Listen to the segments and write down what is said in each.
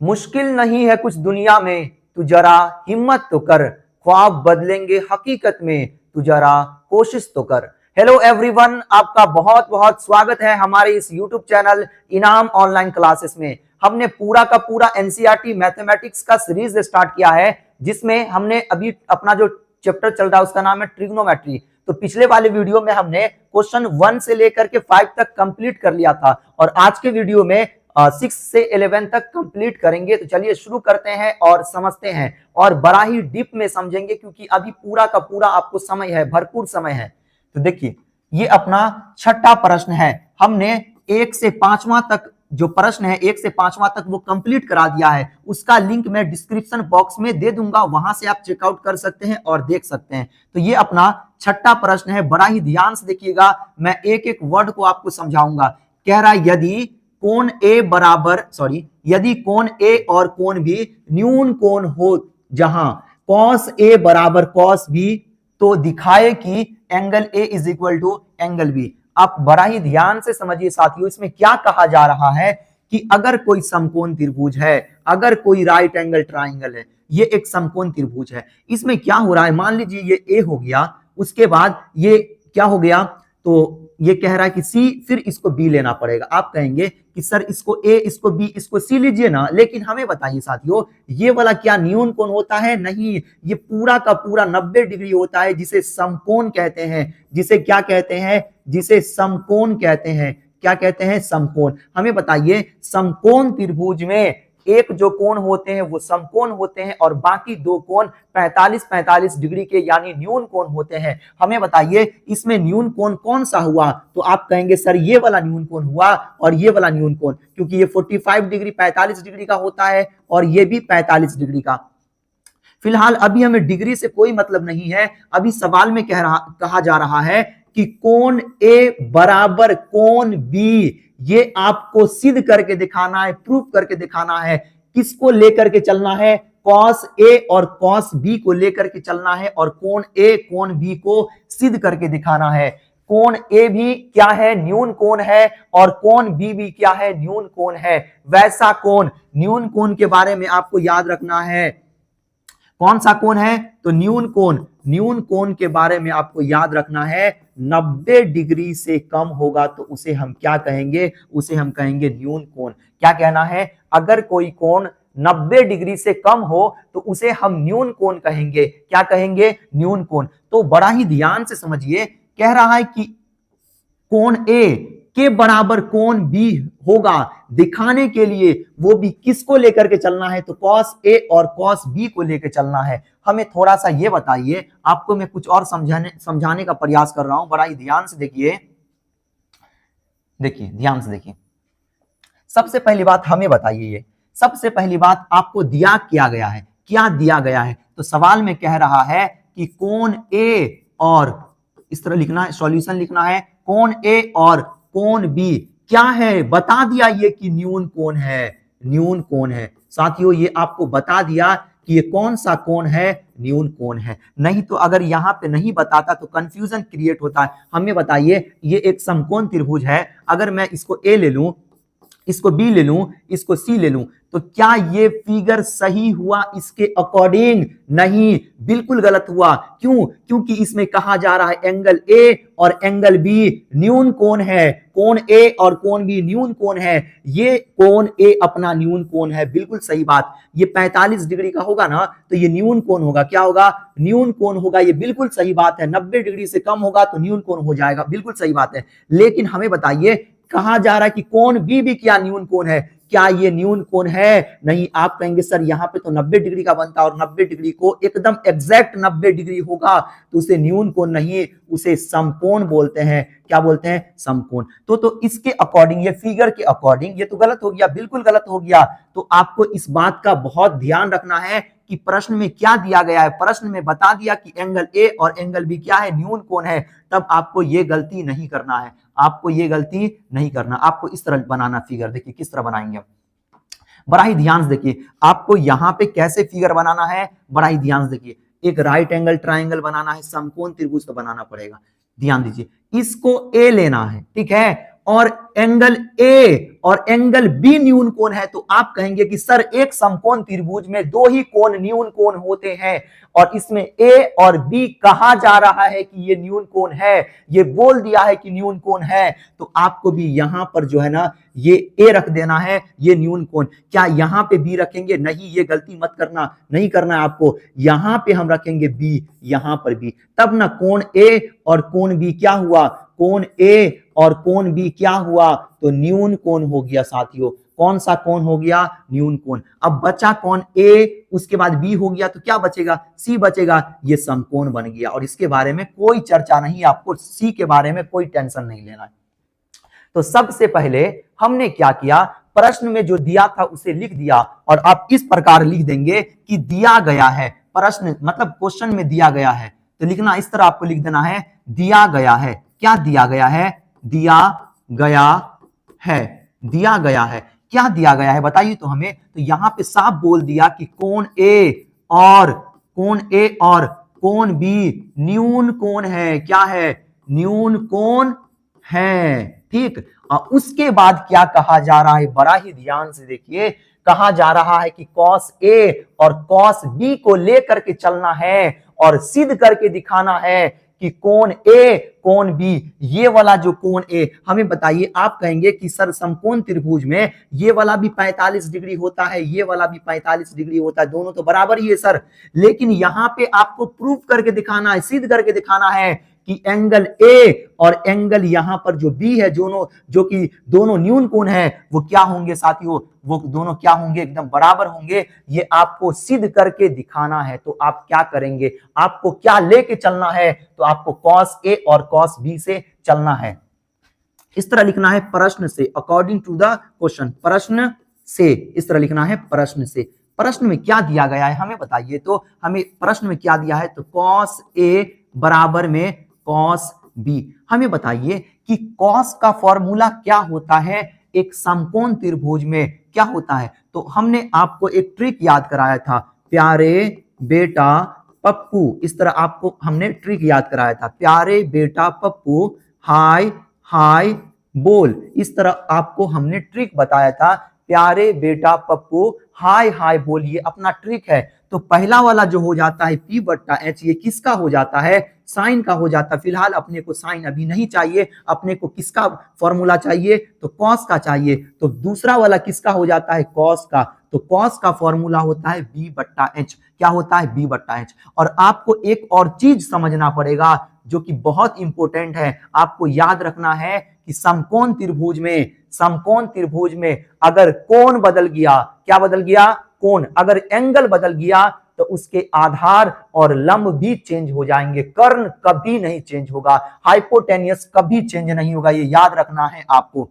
मुश्किल नहीं है कुछ दुनिया में, तू जरा हिम्मत तो कर, ख्वाब बदलेंगे हकीकत में, तू जरा कोशिश तो कर। हेलो एवरीवन, आपका बहुत बहुत स्वागत है हमारे इस यूट्यूब चैनल इनाम ऑनलाइन क्लासेस में। हमने पूरा का पूरा एनसीईआरटी मैथमेटिक्स का सीरीज स्टार्ट किया है, जिसमें हमने अभी अपना जो चैप्टर चल रहा है उसका नाम है ट्रिग्नोमेट्री। तो पिछले वाले वीडियो में हमने क्वेश्चन 1 से लेकर के 5 तक कंप्लीट कर लिया था, और आज के वीडियो में 6 से 11 तक कंप्लीट करेंगे। तो चलिए शुरू करते हैं और समझते हैं, और बड़ा ही डीप में समझेंगे, क्योंकि अभी पूरा का पूरा आपको समय है, भरपूर समय है। तो देखिए, ये अपना छठा प्रश्न है। हमने 1 से 5वां तक जो प्रश्न है, 1 से 5वां तक वो कंप्लीट करा दिया है। उसका लिंक मैं डिस्क्रिप्शन बॉक्स में दे दूंगा, वहां से आप चेकआउट कर सकते हैं और देख सकते हैं। तो ये अपना छठा प्रश्न है, बड़ा ही ध्यान से देखिएगा, मैं एक एक वर्ड को आपको समझाऊंगा। कह रहा है यदि कोण ए और कोण बी न्यून कोण हो, जहां कॉस ए बराबर कॉस बी, तो दिखाए कि angle a is equal to angle b. आप बड़ा ही ध्यान से समझिए साथियों, इसमें क्या कहा जा रहा है कि अगर कोई समकोण त्रिभुज है, अगर कोई राइट एंगल ट्राइंगल है, ये एक समकोण त्रिभुज है। इसमें क्या हो रहा है, मान लीजिए ये ए हो गया, उसके बाद ये क्या हो गया, तो ये कह रहा है कि सी, फिर इसको बी लेना पड़ेगा। आप कहेंगे कि सर इसको ए, इसको बी, इसको सी लीजिए ना, लेकिन हमें बताइए साथियों, ये वाला क्या न्यून कोण होता है? नहीं, ये पूरा का पूरा 90 डिग्री होता है, जिसे समकोण कहते हैं। जिसे क्या कहते हैं? जिसे समकोण कहते हैं। क्या कहते हैं? समकोण। हमें बताइए, समकोण त्रिभुज में एक जो कोण होते हैं वो समकोण होते हैं, और बाकी दो कोण 45-45 डिग्री के यानी न्यून कोण होते हैं। हमें बताइए, इसमें न्यून कोण कौन सा हुआ? तो आप कहेंगे सर ये वाला न्यून कोण हुआ, और ये वाला न्यून कोण, क्योंकि ये 45 डिग्री 45 डिग्री का होता है, और ये भी 45 डिग्री का। फिलहाल अभी हमें डिग्री से कोई मतलब नहीं है, अभी सवाल में कहा जा रहा है कि कोण ए बराबर कोण बी, ये आपको सिद्ध करके दिखाना है, प्रूफ करके दिखाना है। किसको लेकर के चलना है? कॉस ए और कॉस बी को लेकर के चलना है, और कोण ए कोण बी को सिद्ध करके दिखाना है। कोण ए भी क्या है? न्यून कोण है, और कोण बी भी क्या है? न्यून कोण है। वैसा कोण, न्यून कोण के बारे में आपको याद रखना है। कौन सा कोण है? तो न्यून कोण। न्यून कोण के बारे में आपको याद रखना है, 90 डिग्री से कम होगा तो उसे हम क्या कहेंगे? उसे हम कहेंगे न्यून कोण। क्या कहना है? अगर कोई कोण 90 डिग्री से कम हो तो उसे हम न्यून कोण कहेंगे। क्या कहेंगे? न्यून कोण। तो बड़ा ही ध्यान से समझिए, कह रहा है कि कोण ए के बराबर कोण बी होगा, दिखाने के लिए वो भी किसको लेकर के चलना है? तो कॉस ए और कॉस बी को लेकर चलना है। हमें थोड़ा सा ये बताइए, आपको मैं कुछ और समझाने का प्रयास कर रहा हूं, बड़ा ही ध्यान से देखिए। ध्यान से देखिए। सबसे पहली बात हमें बताइए, ये सबसे पहली बात आपको दिया क्या गया है? क्या दिया गया है? तो सवाल में कह रहा है कि कोण ए, और इस तरह लिखना है, सॉल्यूशन लिखना है, कोण ए और कोण बी क्या है? बता दिया ये कि न्यून कोण है। न्यून कोण है साथियों, ये आपको बता दिया कि ये कौन सा कोण है? न्यून कोण है। नहीं तो अगर यहां पे नहीं बताता तो कंफ्यूजन क्रिएट होता है। हमें बताइए, ये एक समकोण त्रिभुज है, अगर मैं इसको ए ले लूं, इसको बी ले लूं, इसको सी ले लूं, तो क्या ये फिगर सही हुआ इसके अकॉर्डिंग? नहीं, बिल्कुल गलत हुआ। क्यों? क्योंकि इसमें कहा जा रहा है एंगल ए और एंगल बी न्यून कोण है। कोण ए और कोण बी न्यून कोण है। ये कोण ए अपना न्यून कोण है, बिल्कुल सही बात। ये 45 डिग्री का होगा ना, तो ये न्यून कोण होगा। क्या होगा? न्यून कोण होगा। ये बिल्कुल सही बात है। 90 डिग्री से कम होगा तो न्यून कोण हो जाएगा, बिल्कुल सही बात है। लेकिन हमें बताइए, कहा जा रहा है कि कोण बी भी क्या न्यून कोण है? क्या ये न्यून कोण है? नहीं। आप कहेंगे सर यहाँ पे तो 90 डिग्री का बनता है, और 90 डिग्री को एकदम एग्जैक्ट 90 डिग्री होगा तो उसे न्यून कोण नहीं, उसे समकोण बोलते हैं। क्या बोलते हैं? समकोण। तो इसके अकॉर्डिंग, ये फिगर के अकॉर्डिंग, ये तो गलत हो गया, बिल्कुल गलत हो गया। तो आपको इस बात का बहुत ध्यान रखना है कि प्रश्न में क्या दिया गया है। प्रश्न में बता दिया कि एंगल ए और एंगल बी क्या है? न्यून कोण है। तब आपको ये गलती नहीं करना है, आपको ये गलती नहीं करना। आपको इस तरह बनाना फिगर। देखिए किस तरह बनाएंगे, बड़ा ही ध्यान से देखिए। आपको यहां पे कैसे फिगर बनाना है, बड़ा ही ध्यान से देखिए। एक राइट एंगल ट्राइंगल बनाना है, समकोण त्रिभुज तो बनाना पड़ेगा। ध्यान दीजिए, इसको ए लेना है, ठीक है, और एंगल ए और एंगल बी न्यून कोण है, तो आप कहेंगे कि सर एक समकोण त्रिभुज में दो ही कोण न्यून कोण होते हैं और इसमें ए और बी कहा जा रहा है कि ये न्यून कोण है, ये बोल दिया है कि न्यून कोण है, तो आपको भी यहां पर जो है ना ये ए रख देना है, ये न्यून कोण। क्या यहां पे बी रखेंगे? नहीं, ये गलती मत करना, नहीं करना है आपको। यहां पे हम रखेंगे बी, यहां पर बी, तब ना कोण ए और कोण बी क्या हुआ, कोण ए और कोण बी क्या हुआ, तो न्यून कोण हो गया साथियों। कौन सा कोण हो गया? न्यून कोण। अब बचा कौन? ए, उसके बाद बी हो गया तो क्या बचेगा? सी बचेगा। ये समकोण बन गया और इसके बारे में कोई चर्चा नहीं, आपको सी के बारे में कोई टेंशन नहीं लेना है। तो सबसे पहले हमने क्या किया, प्रश्न में जो दिया था उसे लिख दिया और आप इस प्रकार लिख देंगे कि दिया गया है, प्रश्न मतलब क्वेश्चन में दिया गया है, तो लिखना इस तरह आपको लिख देना है, दिया गया है। क्या दिया गया है? दिया गया है, दिया गया है। क्या दिया गया है बताइए तो हमें। तो यहां पे साफ बोल दिया कि कोण ए और कोण बी न्यून कोण है। क्या है? न्यून कोण है, ठीक। और उसके बाद क्या कहा जा रहा है, बड़ा ही ध्यान से देखिए, कहा जा रहा है कि कॉस ए और कॉस बी को लेकर के चलना है और सिद्ध करके दिखाना है कि कोण ए कोण बी, ये वाला जो कोण ए, हमें बताइए, आप कहेंगे कि सर समकोण त्रिभुज में ये वाला भी 45 डिग्री होता है, ये वाला भी 45 डिग्री होता है, दोनों तो बराबर ही है सर। लेकिन यहां पे आपको प्रूफ करके दिखाना है, सिद्ध करके दिखाना है कि एंगल ए और एंगल यहां पर जो बी है, जो कि दोनों न्यून कोण है, वो क्या होंगे साथियों, वो दोनों क्या होंगे, एकदम बराबर होंगे। ये आपको सिद्ध करके दिखाना है। तो आप क्या करेंगे, आपको क्या लेके चलना है, तो आपको कॉस ए और कॉस बी से चलना है। इस तरह लिखना है, प्रश्न से, अकॉर्डिंग टू द क्वेश्चन, प्रश्न से, इस तरह लिखना है, प्रश्न से। प्रश्न में क्या दिया गया है हमें बताइए तो, हमें प्रश्न में क्या दिया है, तो कॉस ए बराबर में कॉस बी। हमें बताइए कि कॉस का फॉर्मूला क्या होता है एक समकोण त्रिभुज में, क्या होता है। तो हमने आपको एक ट्रिक याद कराया था, प्यारे बेटा पप्पू, इस तरह आपको हमने ट्रिक याद कराया था, प्यारे बेटा पप्पू हाय हाय बोल, इस तरह आपको हमने ट्रिक बताया था, प्यारे बेटा पप्पू हाय हाय बोल, ये अपना ट्रिक है। तो पहला वाला जो हो जाता है P बट्टा H, ये किसका हो जाता है, साइन का हो जाता है। फिलहाल अपने को साइन अभी नहीं चाहिए, अपने को किसका फॉर्मूला चाहिए, तो कॉस का चाहिए। तो दूसरा वाला किसका हो जाता है, कॉस का। तो कॉस का फॉर्मूला होता है B बट्टा H। क्या होता है, B बट्टा H। और आपको एक और चीज समझना पड़ेगा जो कि बहुत इंपॉर्टेंट है, आपको याद रखना है कि समकोण त्रिभुज में अगर कोण बदल गया, क्या बदल गया, कोण, अगर एंगल बदल गया तो उसके आधार और लंब भी चेंज हो जाएंगे, कर्ण कभी नहीं चेंज होगा, हाइपोटेनियस कभी चेंज नहीं होगा, ये याद रखना है आपको।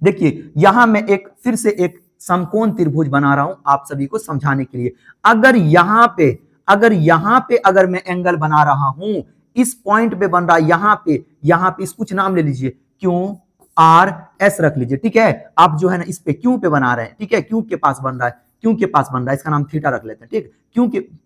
देखिए यहां मैं फिर से एक समकोण त्रिभुज बना रहा हूं आप सभी को समझाने के लिए। अगर यहां पे अगर मैं एंगल बना रहा हूं, इस पॉइंट पे बन रहा है, यहां पे इस कुछ नाम ले लीजिए, क्यू आर एस रख लीजिए, ठीक है। आप जो है ना इस पे क्यू पे बना रहे हैं, ठीक है, क्यू के पास बन रहा है, इसका नाम थीटा रख लेते हैं, ठीक।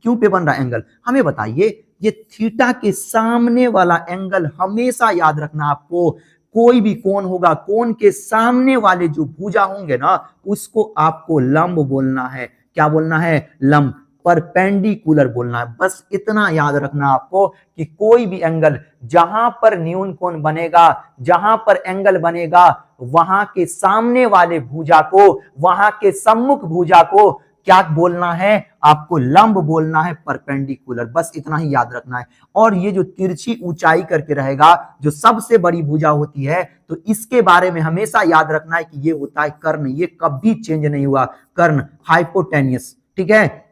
क्यू पे बन रहा है एंगल। हमें बताइए ये थीटा के सामने वाला एंगल, हमेशा याद रखना आपको, कोई भी कोण होगा, कोण के सामने वाले जो भुजा होंगे ना, उसको आपको लंब बोलना है। क्या बोलना है, लंब, परपेंडिकुलर बोलना है। बस इतना याद रखना आपको कि कोई भी एंगल, जहां पर न्यून कोण बनेगा, जहां पर एंगल बनेगा, वहां के सामने वाले भुजा को, वहां के सम्मुख भुजा को क्या बोलना है, आपको लंब बोलना है, परपेंडिकुलर। बस इतना ही याद रखना है। और ये जो तिरछी ऊंचाई करके रहेगा, जो सबसे बड़ी भुजा होती है, तो इसके बारे में हमेशा याद रखना है कि ये होता है कर्ण, ये कभी चेंज नहीं हुआ, कर्ण, हाइपोटेनियस, ठीक है,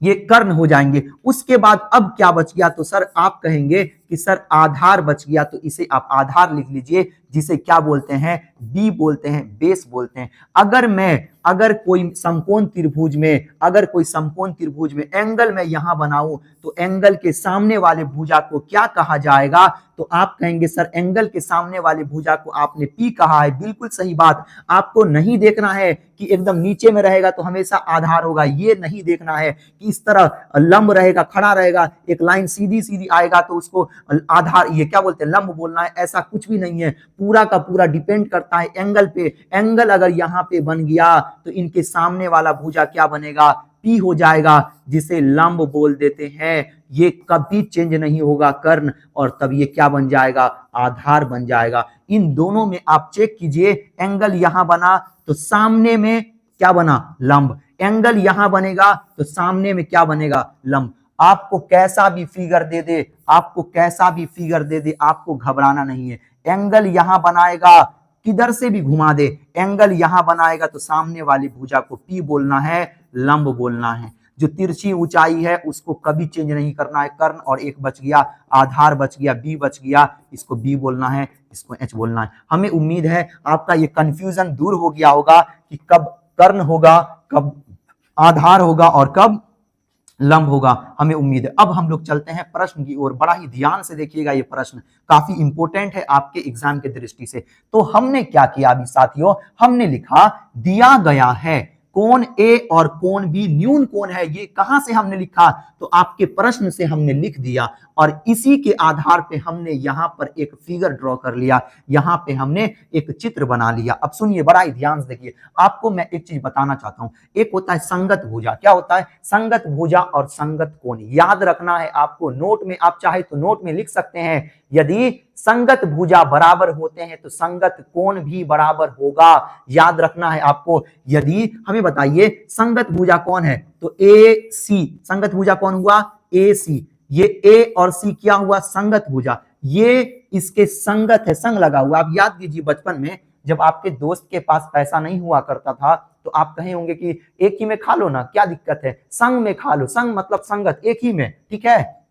ये कर्ण हो जाएंगे। उसके बाद अब क्या बच गया, तो सर आप कहेंगे कि सर आधार बच गया, तो इसे आप आधार लिख लीजिए, जिसे क्या बोलते हैं, बी बोलते हैं, बेस बोलते हैं। अगर मैं अगर कोई समकोण त्रिभुज में एंगल मैं यहां बनाऊं तो एंगल के सामने वाले भुजा को क्या कहा जाएगा? तो आप कहेंगे सर एंगल के सामने वाले भुजा को आपने पी कहा है। बिल्कुल सही बात। आपको नहीं देखना है कि एकदम नीचे में रहेगा तो हमेशा आधार होगा, ये नहीं देखना है कि इस तरह लंब रहेगा, खड़ा रहेगा, एक लाइन सीधी सीधी आएगा तो उसको आधार, ये क्या बोलते हैं, लंब बोलना है। ऐसा कुछ भी नहीं है। पूरा का पूरा डिपेंड करता है एंगल पे। एंगल अगर यहाँ पे बन गया तो इनके सामने वाला भुजा क्या बनेगा? पी हो जाएगा, जिसे लंब बोल देते हैं। ये कभी चेंज नहीं होगा कर्ण, और तब ये क्या बन जाएगा? आधार बन जाएगा। इन दोनों में आप चेक कीजिए, एंगल यहां बना तो सामने में क्या बना? लंब। एंगल यहां बनेगा तो सामने में क्या बनेगा? लंब। आपको कैसा भी फिगर दे दे, आपको घबराना नहीं है। एंगल यहां बनाएगा, किधर से भी घुमा दे, एंगल यहां बनाएगा तो सामने वाली भुजा को पी बोलना है, लंब बोलना है। जो तिरछी ऊंचाई है उसको कभी चेंज नहीं करना है। कर्ण और एक बच गया, आधार बच गया, बी बच गया, इसको बी बोलना है, इसको एच बोलना है। हमें उम्मीद है आपका ये कंफ्यूजन दूर हो गया होगा कि कब कर्ण होगा, कब आधार होगा और कब लंब होगा। हमें उम्मीद है। अब हम लोग चलते हैं प्रश्न की ओर। बड़ा ही ध्यान से देखिएगा, ये प्रश्न काफी इंपॉर्टेंट है आपके एग्जाम के दृष्टि से। तो हमने क्या किया अभी साथियों? हमने लिखा दिया गया है कोण ए और कोण बी न्यून कोण है। ये कहां से हमने लिखा? तो आपके प्रश्न से हमने लिख दिया, और इसी के आधार पे हमने यहां पर एक फिगर ड्रॉ कर लिया, यहां पे हमने एक चित्र बना लिया। अब सुनिए, बड़ा ही ध्यान से देखिए। आपको मैं एक चीज बताना चाहता हूं। एक होता है संगत भुजा। क्या होता है? संगत भुजा और संगत कोण। याद रखना है आपको। नोट में आप चाहे तो नोट में लिख सकते हैं, यदि संगत भुजा बराबर होते हैं तो संगत कोण भी बराबर होगा। याद रखना है आपको। यदि हमें बताइए संगत भुजा कौन है? तो ए सी। संगत भुजा कौन हुआ? ए सी। ये ए और सी क्या हुआ? संगत भुजा। ये इसके संगत है, संग लगा हुआ। आप याद कीजिए, बचपन में जब आपके दोस्त के पास पैसा नहीं हुआ करता था तो आप कहे होंगे कि एक ही में खा लो ना, क्या दिक्कत है, संग में खा लो। संग मतलब संगत, एक ही में, ठीक है।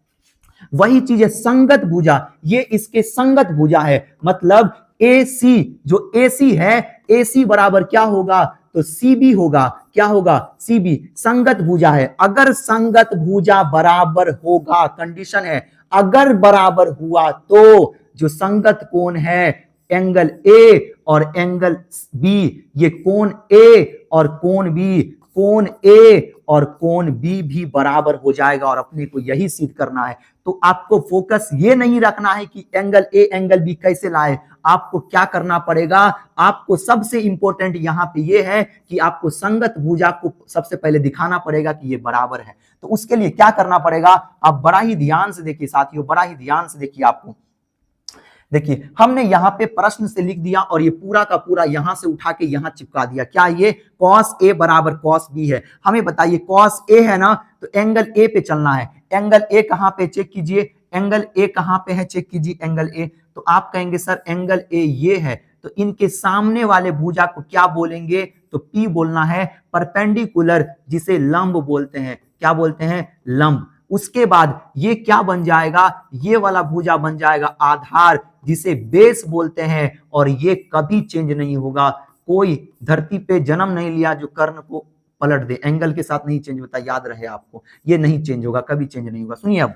वही चीज है संगत भुजा। ये इसके संगत भुजा है, मतलब AC, जो AC है, AC बराबर क्या होगा? तो CB होगा। क्या होगा? CB। संगत भुजा है। अगर संगत भुजा बराबर होगा, कंडीशन है, अगर बराबर हुआ तो जो संगत कोण है एंगल A और एंगल B, ये कोण A और कोण B, कोण A और कोण B भी बराबर हो जाएगा, और अपने को यही सिद्ध करना है। तो आपको फोकस ये नहीं रखना है कि एंगल A एंगल B कैसे लाए। आपको क्या करना पड़ेगा? आपको सबसे इंपॉर्टेंट यहां पे ये है कि आपको संगत भुजा को सबसे पहले दिखाना पड़ेगा कि ये बराबर है। तो उसके लिए क्या करना पड़ेगा? आप बड़ा ही ध्यान से देखिए साथियों, बड़ा ही ध्यान से देखिए। आपको देखिए, हमने यहाँ पे प्रश्न से लिख दिया और ये पूरा का पूरा यहां से उठा के यहां चिपका दिया। क्या ये cos A बराबर cos B है? हमें बताइए cos A है ना, तो एंगल A पे चलना है। एंगल A कहां पे? चेक कीजिए, एंगल A कहां पे है? चेक कीजिए एंगल A। तो आप कहेंगे सर एंगल A ये है, तो इनके सामने वाले भुजा को क्या बोलेंगे? तो P बोलना है। परपेंडिकुलर, जिसे लंब बोलते हैं। क्या बोलते हैं? लंब। उसके बाद ये क्या बन जाएगा? ये वाला भुजा बन जाएगा आधार, जिसे बेस बोलते हैं, और ये कभी चेंज नहीं होगा। कोई धरती पे जन्म नहीं लिया जो कर्ण को पलट दे। एंगल के साथ नहीं चेंज होता, याद रहे आपको, ये नहीं चेंज होगा, कभी चेंज नहीं होगा। सुनिए, अब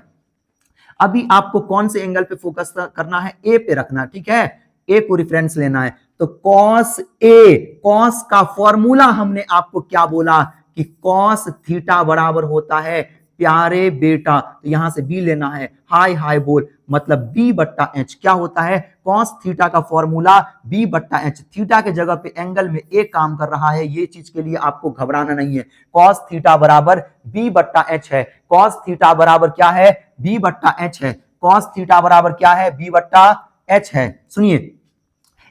अभी आपको कौन से एंगल पे फोकस करना है? ए पे रखना, ठीक है। ए को रेफरेंस लेना है। तो कॉस ए, कॉस का फॉर्मूला हमने आपको क्या बोला कि कॉस थीटा बराबर होता है प्यारे बेटा, तो यहां से बी लेना है। हाय हाय बोल, मतलब बी बट्टा एच। क्या होता है? कॉस थीटा का फॉर्मूला बी बट्टा एच। थीटा के जगह पे एंगल में ए काम कर रहा है, ये चीज के लिए आपको घबराना नहीं है। कॉस थीटा बराबर बी बट्टा एच है। कॉस थीटा बराबर क्या है? बी बट्टा एच है। कॉस थीटा बराबर क्या है? बी बट्टा एच है। सुनिए,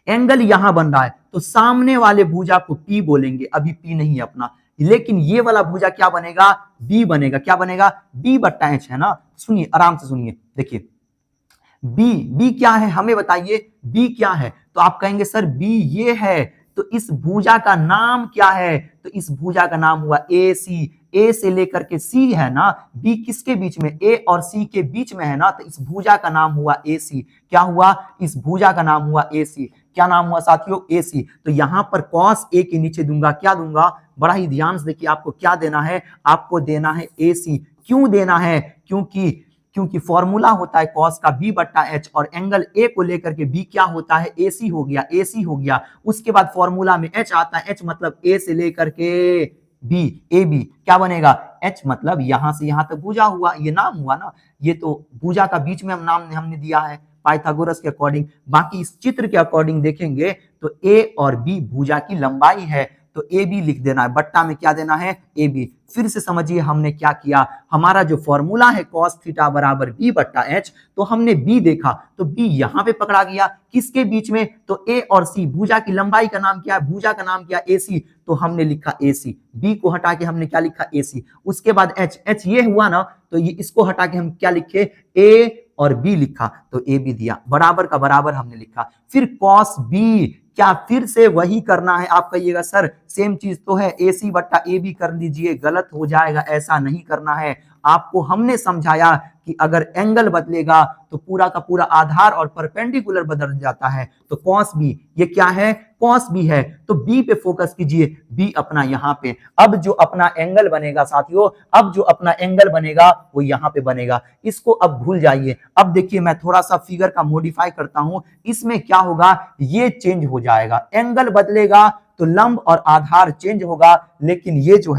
एंगल यहां बन रहा है तो सामने वाले भुजा को पी बोलेंगे। अभी पी नहीं है अपना, लेकिन ये वाला भुजा क्या बनेगा? बी बनेगा। क्या बनेगा? बी बट्टा एच है ना। सुनिए, आराम से सुनिए, देखिए बी, बी क्या है हमें बताइए? बी क्या है? तो आप कहेंगे सर बी ये है, तो इस भुजा का नाम क्या है? तो इस भुजा का नाम हुआ ए सी। ए से लेकर के सी है ना, बी किसके बीच में? ए और सी के बीच में है ना, तो इस भुजा का नाम हुआ ए सी। क्या हुआ? इस भुजा का नाम हुआ ए सी। क्या नाम हुआ साथियों, AC। तो यहां पर cos A के नीचे दूंगा, क्या दूंगा, बड़ा ही ध्यान से देखिए, आपको क्या देना है, आपको देना है AC। क्यों देना है, क्योंकि फॉर्मूला होता है cos का b बट्टा h, और एंगल A को लेकर के b क्या होता है, AC हो गया, AC हो गया। उसके बाद फॉर्मूला में h आता है, h मतलब A से लेकर के b, AB क्या बनेगा, h मतलब यहां से यहां तक भुजा हुआ, ये नाम हुआ ना, ये तो भुजा का बीच में हम नाम हमने दिया है पाइथागोरस के अकॉर्डिंग। बाकी इस चित्र के अकॉर्डिंग देखेंगे तो A और B भुजा की लंबाई है, तो AB लिख देना है, बट्टा में क्या देना है, AB। फिर से समझिए हमने क्या किया, हमारा जो फॉर्मूला है cos थीटा बराबर b बट्टा h, तो हमने b देखा तो b यहां पे पकड़ा गया, किसके बीच में, तो A और C, भुजा की लंबाई का नाम क्या है, भुजा का नाम क्या, AC, तो हमने लिखा AC। b को हटा के हमने क्या लिखा, AC। उसके बाद h ये हुआ ना, तो ये इसको हटा के हम क्या लिखे, A और B लिखा, तो A B दिया, बराबर का बराबर हमने लिखा। फिर cos B, क्या फिर से वही करना है, आप कहिएगा सर सेम चीज तो है, AC बट्टा AB कर लीजिए, गलत हो जाएगा, ऐसा नहीं करना है। आपको हमने समझाया कि अगर एंगल बदलेगा तो पूरा का पूरा आधार और परपेंडिकुलर बदल जाता है। तो cos B, ये क्या है, cos B है, तो B पे फोकस कीजिए, B अपना यहां पे। अब जो अपना एंगल बनेगा साथियों, अब जो अपना एंगल बनेगा वो यहां पे बनेगा, इसको अब भूल जाइए। अब देखिए मैं थोड़ा सा फिगर का मॉडिफाई करता हूं, इसमें क्या होगा, ये चेंज हो जाएगा, एंगल बदलेगा तो लंब और आधार चेंज होगा, लेकिन ये जो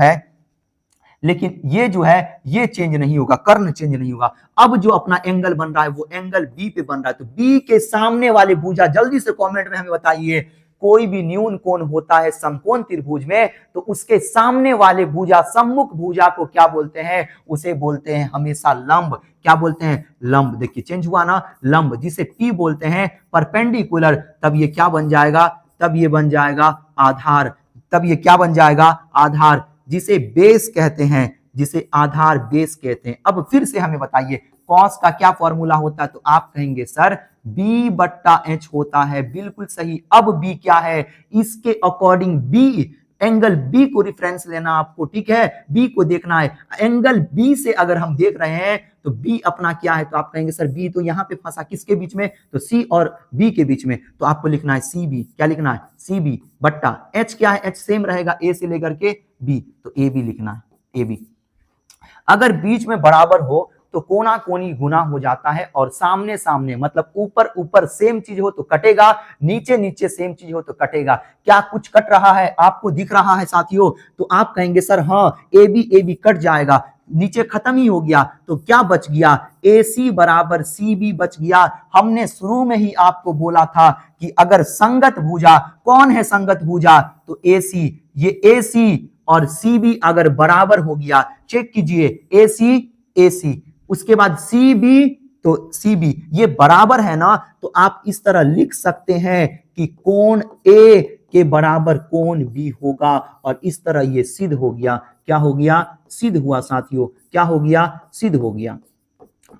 है ये चेंज नहीं होगा, कर्ण चेंज नहीं होगा। अब जो अपना एंगल बन रहा है वो एंगल बी पे बन रहा है, तो बी के सामने वाले भुजा, जल्दी से कमेंट में हमें बताइए, कोई भी न्यून कोण होता है समकोण त्रिभुज में, तो उसके सामने वाले भुजा, सम्मुख भुजा को क्या बोलते हैं, उसे बोलते हैं हमेशा लंब। क्या बोलते हैं, लंब। देखिए चेंज हुआ ना, लंब, जिसे P बोलते हैं परपेंडिकुलर, तब ये क्या बन जाएगा, तब ये बन जाएगा आधार, तब ये क्या बन जाएगा, आधार, जिसे बेस कहते हैं, जिसे आधार बेस कहते हैं। अब फिर से हमें बताइए cos का क्या फॉर्मूला होता है, तो आप कहेंगे सर b बट्टा h होता है, बिल्कुल सही। अब b क्या है, इसके अकॉर्डिंग b, एंगल b को रेफरेंस लेना आपको, ठीक है, b को देखना है। एंगल b से अगर हम देख रहे हैं तो b अपना क्या है, तो आप कहेंगे सर b तो यहां पे फंसा, किसके बीच में, तो c और b के बीच में, तो आपको लिखना है cb, क्या लिखना है, cb बट्टा h क्या है, h सेम रहेगा a से लेकर के b, तो ab लिखना है, ab। अगर बीच में बराबर हो तो कोना कोनी गुना हो जाता है, और सामने सामने मतलब ऊपर ऊपर सेम चीज हो तो कटेगा, नीचे नीचे सेम चीज हो तो कटेगा। क्या कुछ कट रहा है, आपको दिख रहा है साथियों, तो आप कहेंगे सर हाँ AB कट जाएगा, नीचे खत्म ही हो गया, तो क्या बच गया, AC बराबर CB बच गया। हमने शुरू में ही आपको बोला था कि अगर संगत भुजा, कौन है संगत भुजा, तो AC, ये AC और CB अगर बराबर हो गया, चेक कीजिए, AC, उसके बाद CB, तो CB ये बराबर है ना, तो आप इस तरह लिख सकते हैं कि कोण A के बराबर कोण B होगा, और इस तरह ये सिद्ध हो गया। क्या हो गया, सिद्ध हुआ साथियों, क्या हो गया, सिद्ध हो गया।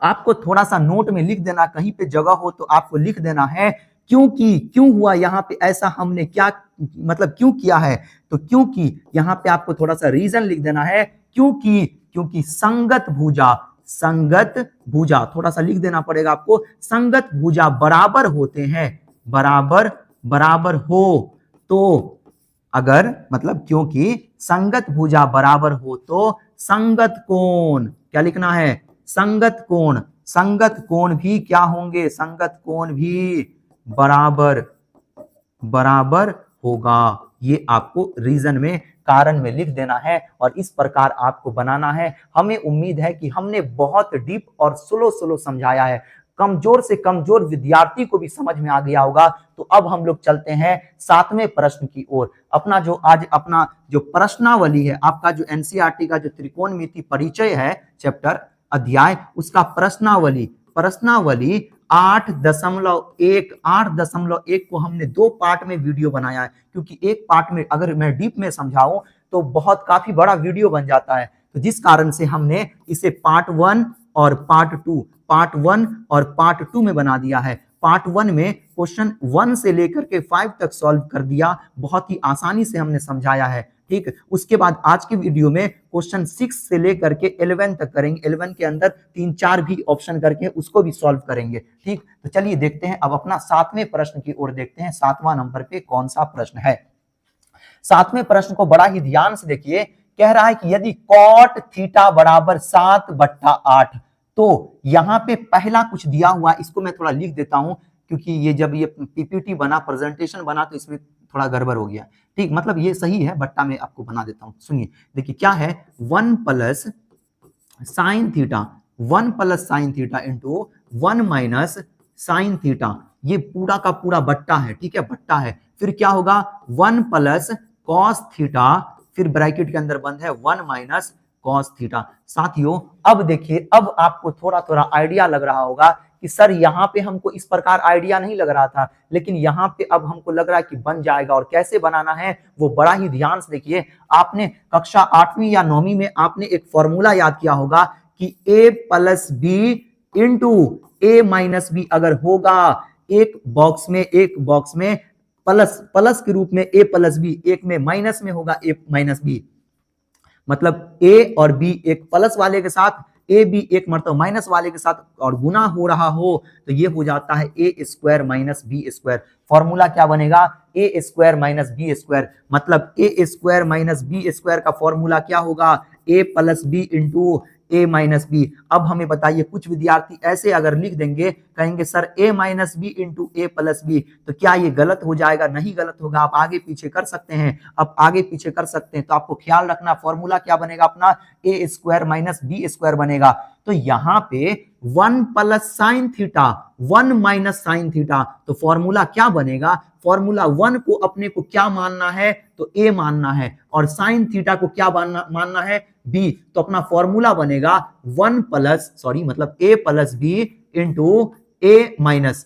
आपको थोड़ा सा नोट में लिख देना, कहीं पे जगह हो तो आपको लिख देना है, क्योंकि क्यों हुआ यहाँ पे ऐसा, हमने क्या मतलब क्यों किया है, तो क्योंकि यहाँ पे आपको थोड़ा सा रीजन लिख देना है, क्योंकि संगत भुजा थोड़ा सा लिख देना पड़ेगा आपको, संगत भुजा बराबर होते हैं, बराबर हो तो, अगर मतलब क्योंकि संगत भुजा बराबर हो तो संगत कोण, क्या लिखना है, संगत कोण भी क्या होंगे, संगत कोण भी बराबर होगा। ये आपको रीजन में, कारण में लिख देना है, और इस प्रकार आपको बनाना है। हमें उम्मीद है कि हमने बहुत डीप और स्लो समझाया है, कमजोर से कमजोर विद्यार्थी को भी समझ में आ गया होगा। तो अब हम लोग चलते हैं 7वें प्रश्न की ओर। अपना जो प्रश्नावली है, आपका जो NCERT का जो त्रिकोणमिति परिचय है चैप्टर अध्याय, उसका प्रश्नावली 8.1 को हमने 2 पार्ट में वीडियो बनाया है, क्योंकि एक पार्ट में अगर मैं डीप में समझाऊं तो काफी बड़ा वीडियो बन जाता है, तो जिस कारण से हमने इसे पार्ट 1 और पार्ट 2 में बना दिया है। पार्ट 1 में क्वेश्चन 1 से लेकर के 5 तक सॉल्व कर दिया, बहुत ही आसानी से हमने समझाया है। ठीक। उसके बाद आज की वीडियो में क्वेश्चन 6 से लेकर के 11 तक करेंगे। 11 के अंदर 3-4 भी ऑप्शन करके उसको भी सॉल्व करेंगे, ठीक। तो चलिए देखते हैं अब अपना 7वें प्रश्न की ओर देखते हैं। 7वां नंबर पे कौन सा प्रश्न है। 7वें प्रश्न को बड़ा ही ध्यान से देखिए। कह रहा है कि यदि cot थीटा बराबर 7/8, तो यहां पे पहला कुछ दिया हुआ, इसको मैं थोड़ा लिख देता हूं क्योंकि ये जब ये पीपीटी बना, प्रेजेंटेशन बना, तो इसमें थोड़ा गड़बड़ हो गया, ठीक। मतलब ये सही है, बट्टा में आपको बना देता हूं। सुनिए, देखिए क्या है, 1 plus sine theta, 1 plus sine theta into 1 minus sine theta, ये पूरा का पूरा बट्टा है, ठीक है, बट्टा है। फिर क्या होगा, 1 प्लस कॉस थीटा, फिर ब्रैकेट के अंदर बंद है 1 माइनस कॉस थीटा। साथियों अब देखिए, अब आपको थोड़ा थोड़ा आइडिया लग रहा होगा कि सर यहाँ पे हमको इस प्रकार आइडिया नहीं लग रहा था, लेकिन यहाँ पे अब हमको लग रहा है कि बन जाएगा। और कैसे बनाना है वो बड़ा ही ध्यान से देखिए। आपने कक्षा 8वीं या 9वीं में आपने एक फॉर्मूला याद किया होगा कि a plus B into A minus b अगर होगा, एक बॉक्स में प्लस के रूप में a प्लस बी, एक में माइनस में होगा a माइनस बी, मतलब a और b एक प्लस वाले के साथ, ए बी एक मरतबा माइनस वाले के साथ और गुना हो रहा हो, तो ये हो जाता है A square minus B square. Formula क्या बनेगा, A square minus B square, मतलब A square minus B square का फॉर्मूला क्या होगा, A plus B into A minus B. अब हमें बताइए, कुछ विद्यार्थी ऐसे अगर लिख देंगे, कहेंगे सर ए माइनस बी इंटू ए प्लस बी, तो क्या ये गलत हो जाएगा? नहीं गलत होगा, आप आगे पीछे कर सकते हैं। अब आगे पीछे कर सकते हैं तो आपको ख्याल रखना, फॉर्मूला क्या बनेगा अपना, ए स्क्वायर माइनस बी स्क्वायर बनेगा। तो यहाँ पे 1 plus sine theta 1 minus sine theta, तो फॉर्मूला क्या बनेगा, फॉर्मूला 1 को अपने को क्या मानना है, तो ए मानना है, और साइन थीटा को क्या मानना है, बी। तो अपना फॉर्मूला बनेगा 1 प्लस मतलब ए प्लस बी इंटू ए माइनस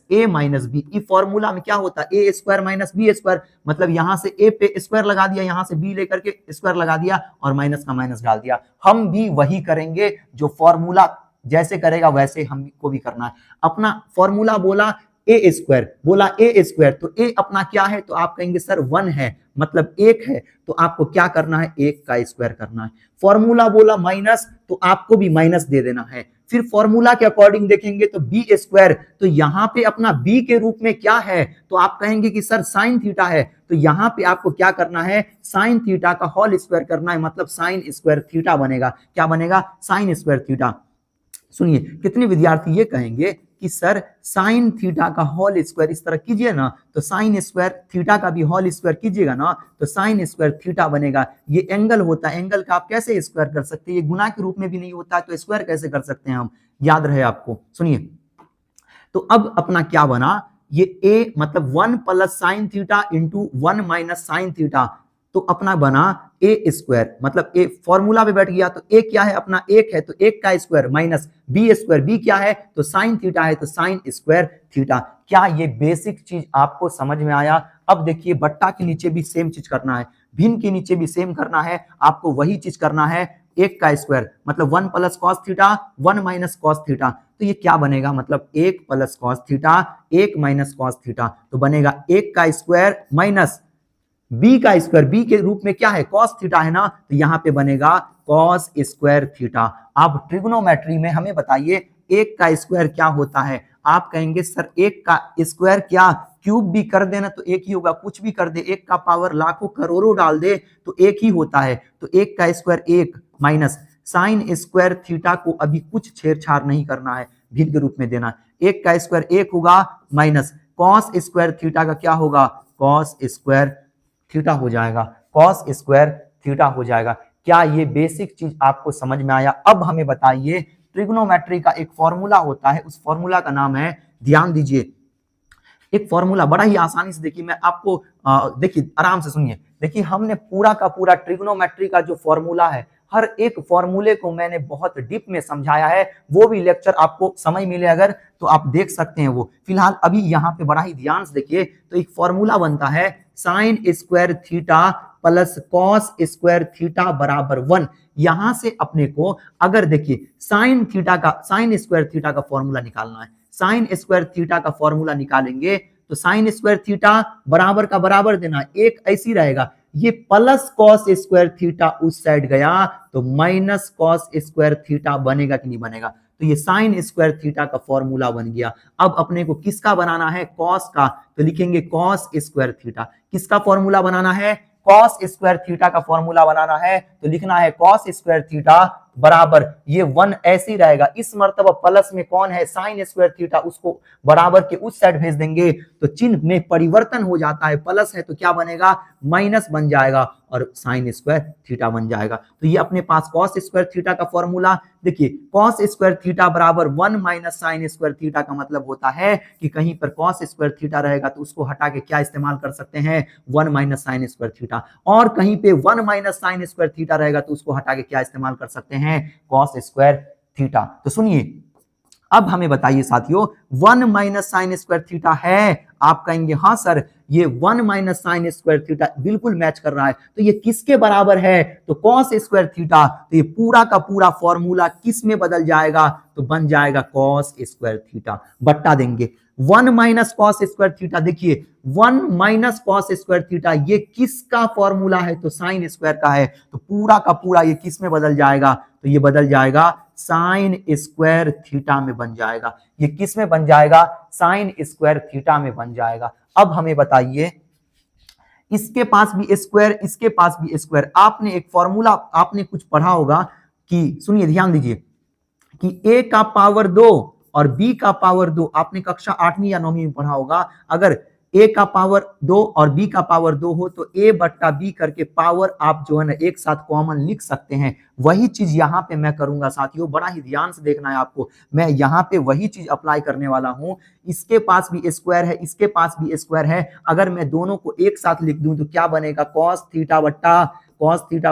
बी। इस फॉर्मूला में क्या होता है, A square minus B square, मतलब यहां से ए पे स्क्वायर लगा दिया, यहां से बी लेकर के स्क्वायर लगा दिया और माइनस का माइनस डाल दिया। हम भी वही करेंगे, जो फॉर्मूला जैसे करेगा वैसे हमको भी करना है। अपना फॉर्मूला बोला ए स्क्वायर, तो ए अपना क्या है, तो आप कहेंगे सर 1 है, मतलब 1 है, तो आपको क्या करना है, 1 का स्क्वायर करना है। फॉर्मूला बोला माइनस, तो आपको भी माइनस दे देना है। फिर फॉर्मूला के अकॉर्डिंग देखेंगे तो बी स्क्वायर, तो यहां पे अपना बी के रूप में क्या है, तो आप कहेंगे कि सर साइन थीटा है, तो यहां पे आपको क्या करना है, साइन थीटा का होल स्क्वायर करना है, मतलब साइन स्क्वायर थीटा बनेगा। क्या बनेगा, साइन स्क्वायर थीटा। सुनिए, कितने विद्यार्थी ये कहेंगे कि सर साइन थीटा का होल स्क्वायर इस तरह कीजिए ना, तो साइन स्क्वायर थीटा का भी होल स्क्वायर कीजिएगा ना, तो साइन स्क्वायर थीटा बनेगा। ये एंगल होता है, एंगल का आप कैसे स्क्वायर कर सकते हैं, ये गुना के रूप में भी नहीं होता है, तो स्क्वायर कैसे कर सकते हैं हम, याद रहे आपको। सुनिए, तो अब अपना क्या बना, ये a मतलब 1 plus sine theta into 1 minus sine theta, तो अपना बना ए स्क्वायर, मतलब ए फॉर्मूला पे बैठ गया, तो ए क्या है अपना 1 है, तो 1 का square minus B square, b क्या है, तो साइन थीटा है, तो साइन स्क्वायर थीटा। क्या ये बेसिक चीज आपको समझ में आया? अब देखिए, बट्टा के नीचे भी सेम चीज करना है, भिन्न के नीचे भी सेम करना है, आपको वही चीज करना है। 1 का स्क्वायर मतलब 1 plus cos theta 1 minus cos theta, तो ये क्या बनेगा, मतलब 1 plus cos theta 1 minus cos theta, तो बनेगा 1 का स्क्वायर माइनस बी का स्क्वायर, बी के रूप में क्या है, कॉस थीटा है ना, तो यहाँ पे बनेगा कॉस स्क्वायर थीटा। अब ट्रिग्नोमेट्री में हमें बताइए 1 का स्क्वायर क्या होता है, आप कहेंगे सर 1 का स्क्वायर क्या, क्यूब भी कर देना तो एक ही होगा, कुछ भी कर दे, 1 का पावर लाखों करोड़ों डाल दे तो एक ही होता है, तो 1 का square 1 minus sine square theta को अभी कुछ छेड़छाड़ नहीं करना है, भिन्न के रूप में देना, 1 का स्क्वायर 1 होगा माइनस कॉस स्क्वायर थीटा का क्या होगा, कॉस स्क्वायर थीटा हो जाएगा, कॉस स्क्वायर थीटा हो जाएगा। क्या ये बेसिक चीज आपको समझ में आया? अब हमें बताइए, ट्रिग्नोमेट्री का एक फॉर्मूला होता है, उस फॉर्मूला का नाम है, ध्यान दीजिए, एक फॉर्मूला बड़ा ही आसानी से, देखिए मैं आपको देखिए आराम से सुनिए, देखिए हमने पूरा का पूरा ट्रिग्नोमेट्री का जो फॉर्मूला है, हर एक फॉर्मूले को मैंने बहुत डीप में समझाया है, वो भी लेक्चर आपको समय मिले अगर तो आप देख सकते हैं वो। फिलहाल अभी यहाँ पे बड़ा ही ध्यान से देखिए, तो एक फॉर्मूला बनता है sine square theta plus cos square theta बराबर 1। यहां से अपने को अगर देखिए साइन स्क्वायर थीटा का फॉर्मूला निकालना है, साइन स्क्वायर थीटा का फॉर्मूला निकालेंगे तो साइन स्क्वायर थीटा बराबर का बराबर देना, एक ऐसी रहेगा, ये प्लस कॉस स्क्वायर थीटा उस साइड गया तो माइनस कॉस स्क्वायर थीटा बनेगा कि नहीं बनेगा। तो ये साइन स्क्वायर थीटा का फॉर्मूला बन गया। अब अपने को किसका बनाना है, कॉस का, तो लिखेंगे कॉस स्क्वायर थीटा। किसका फॉर्मूला बनाना है, कॉस स्क्वायर थीटा का फॉर्मूला बनाना है, तो लिखना है कॉस स्क्वायर थीटा बराबर ये 1 ऐसे ही रहेगा, इस मर्तबा प्लस में कौन है साइन स्क्वायर थीटा, उसको बराबर के उस साइड भेज देंगे तो चिन्ह में परिवर्तन हो जाता है, प्लस है तो क्या बनेगा माइनस बन जाएगा और साइन स्क्वायर थीटा बन जाएगा। तो ये अपने पास कॉस स्क्वायर थीटा का फॉर्मूला देखिए, कॉस स्क्वायर थीटा बराबर 1 माइनस साइन स्क्वायर थीटा का मतलब होता है कि कहीं पर कॉस स्क्वायर थीटा रहेगा तो उसको हटा के क्या इस्तेमाल कर सकते हैं 1 माइनस साइन स्क्वायर थीटा, और कहीं पे 1 माइनस साइन स्क्वायर थीटा रहेगा तो उसको हटा के क्या इस्तेमाल कर सकते हैं कॉस स्क्वायर थीटा। तो सुनिए अब हमें बताइए साथियों 1 माइनस साइन स्क्वायर थीटा है, आप कहेंगे हाँ सर ये 1 माइनस साइन स्क्वायर थीटा बिल्कुल मैच कर रहा है, तो ये किसके बराबर है, तो कॉस स्क्वायर थीटा, तो ये पूरा का पूरा फॉर्मूला किस में बदल जाएगा, तो बन जाएगा कॉस स्क्वायर थीटा, बट्टा देंगे 1 माइनस कॉस स्क्वायर थीटा, देखिए 1 माइनस कॉस स्क्वायर थीटा ये किसका फॉर्मूला है, तो साइन स्क्वायर का है, तो पूरा का पूरा ये किस में बदल जाएगा, तो ये बदल जाएगा साइन स्क्वायर थीटा में बन जाएगा। ये किस में बन जाएगा, साइन स्क्वायर थीटा में बन जाएगा। अब हमें बताइए इसके पास भी स्क्वायर, इसके पास भी स्क्वायर, आपने एक फॉर्मूला आपने कुछ पढ़ा होगा कि, सुनिए ध्यान दीजिए कि a का पावर 2 और b का पावर 2, आपने कक्षा 8वीं या 9वीं में पढ़ा होगा, अगर a का पावर 2 और b का पावर 2 हो तो a बट्टा b करके पावर आप जो है ना एक साथ कॉमन लिख सकते हैं। वही चीज यहाँ पे मैं करूंगा साथियों, बड़ा ही ध्यान से देखना है आपको, मैं यहाँ पे वही चीज अप्लाई करने वाला हूं। इसके पास भी स्क्वायर है, इसके पास भी स्क्वायर है, अगर मैं दोनों को एक साथ लिख दूं तो क्या बनेगा, कॉस थीटा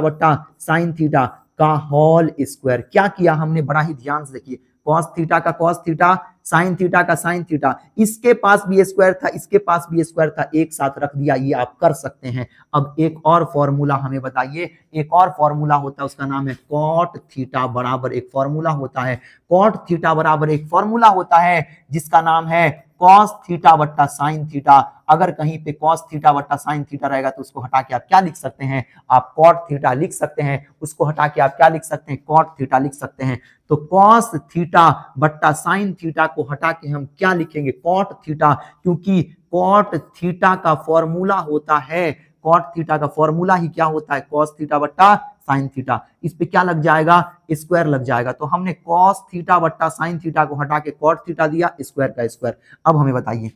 बट्टा साइन थीटा का होल स्क्वायर। क्या किया हमने, बड़ा ही ध्यान से देखिए, कॉस थीटा का कॉस थीटा, साइन थीटा का साइन थीटा, इसके पास भी स्क्वायर था, इसके पास भी स्क्वायर था, एक साथ रख दिया, ये आप कर सकते हैं। अब एक और फॉर्मूला हमें बताइए, एक और फॉर्मूला होता है उसका नाम है कॉट थीटा बराबर एक फॉर्मूला होता है, कॉट थीटा बराबर एक फॉर्मूला होता है जिसका नाम है कॉस थीटा बट्टा साइन थीटा। अगर कहीं पे कॉस थीटा बट्टा साइन थीटा रहेगा तो उसको हटा के आप क्या लिख सकते हैं, आप कॉट थीटा लिख सकते हैं, उसको हटा के आप क्या लिख सकते हैं, कॉट थीटा लिख सकते हैं। तो कॉस थीटा बट्टा साइन थीटा को हटा के हम क्या लिखेंगे, कॉट थीटा, क्योंकि कॉट थीटा का फॉर्मूला होता है, कॉट थीटा का फॉर्मूला ही क्या होता है, कॉस थीटा बट्टा साइन थीटा, इस पे क्या लग जाएगा, स्क्वायर लग जाएगा। तो हमने कॉस थीटा बट्टा साइन थीटा को हटा के कॉट थीटा दिया, स्क्वायर का स्क्वायर। अब हमें बताइए,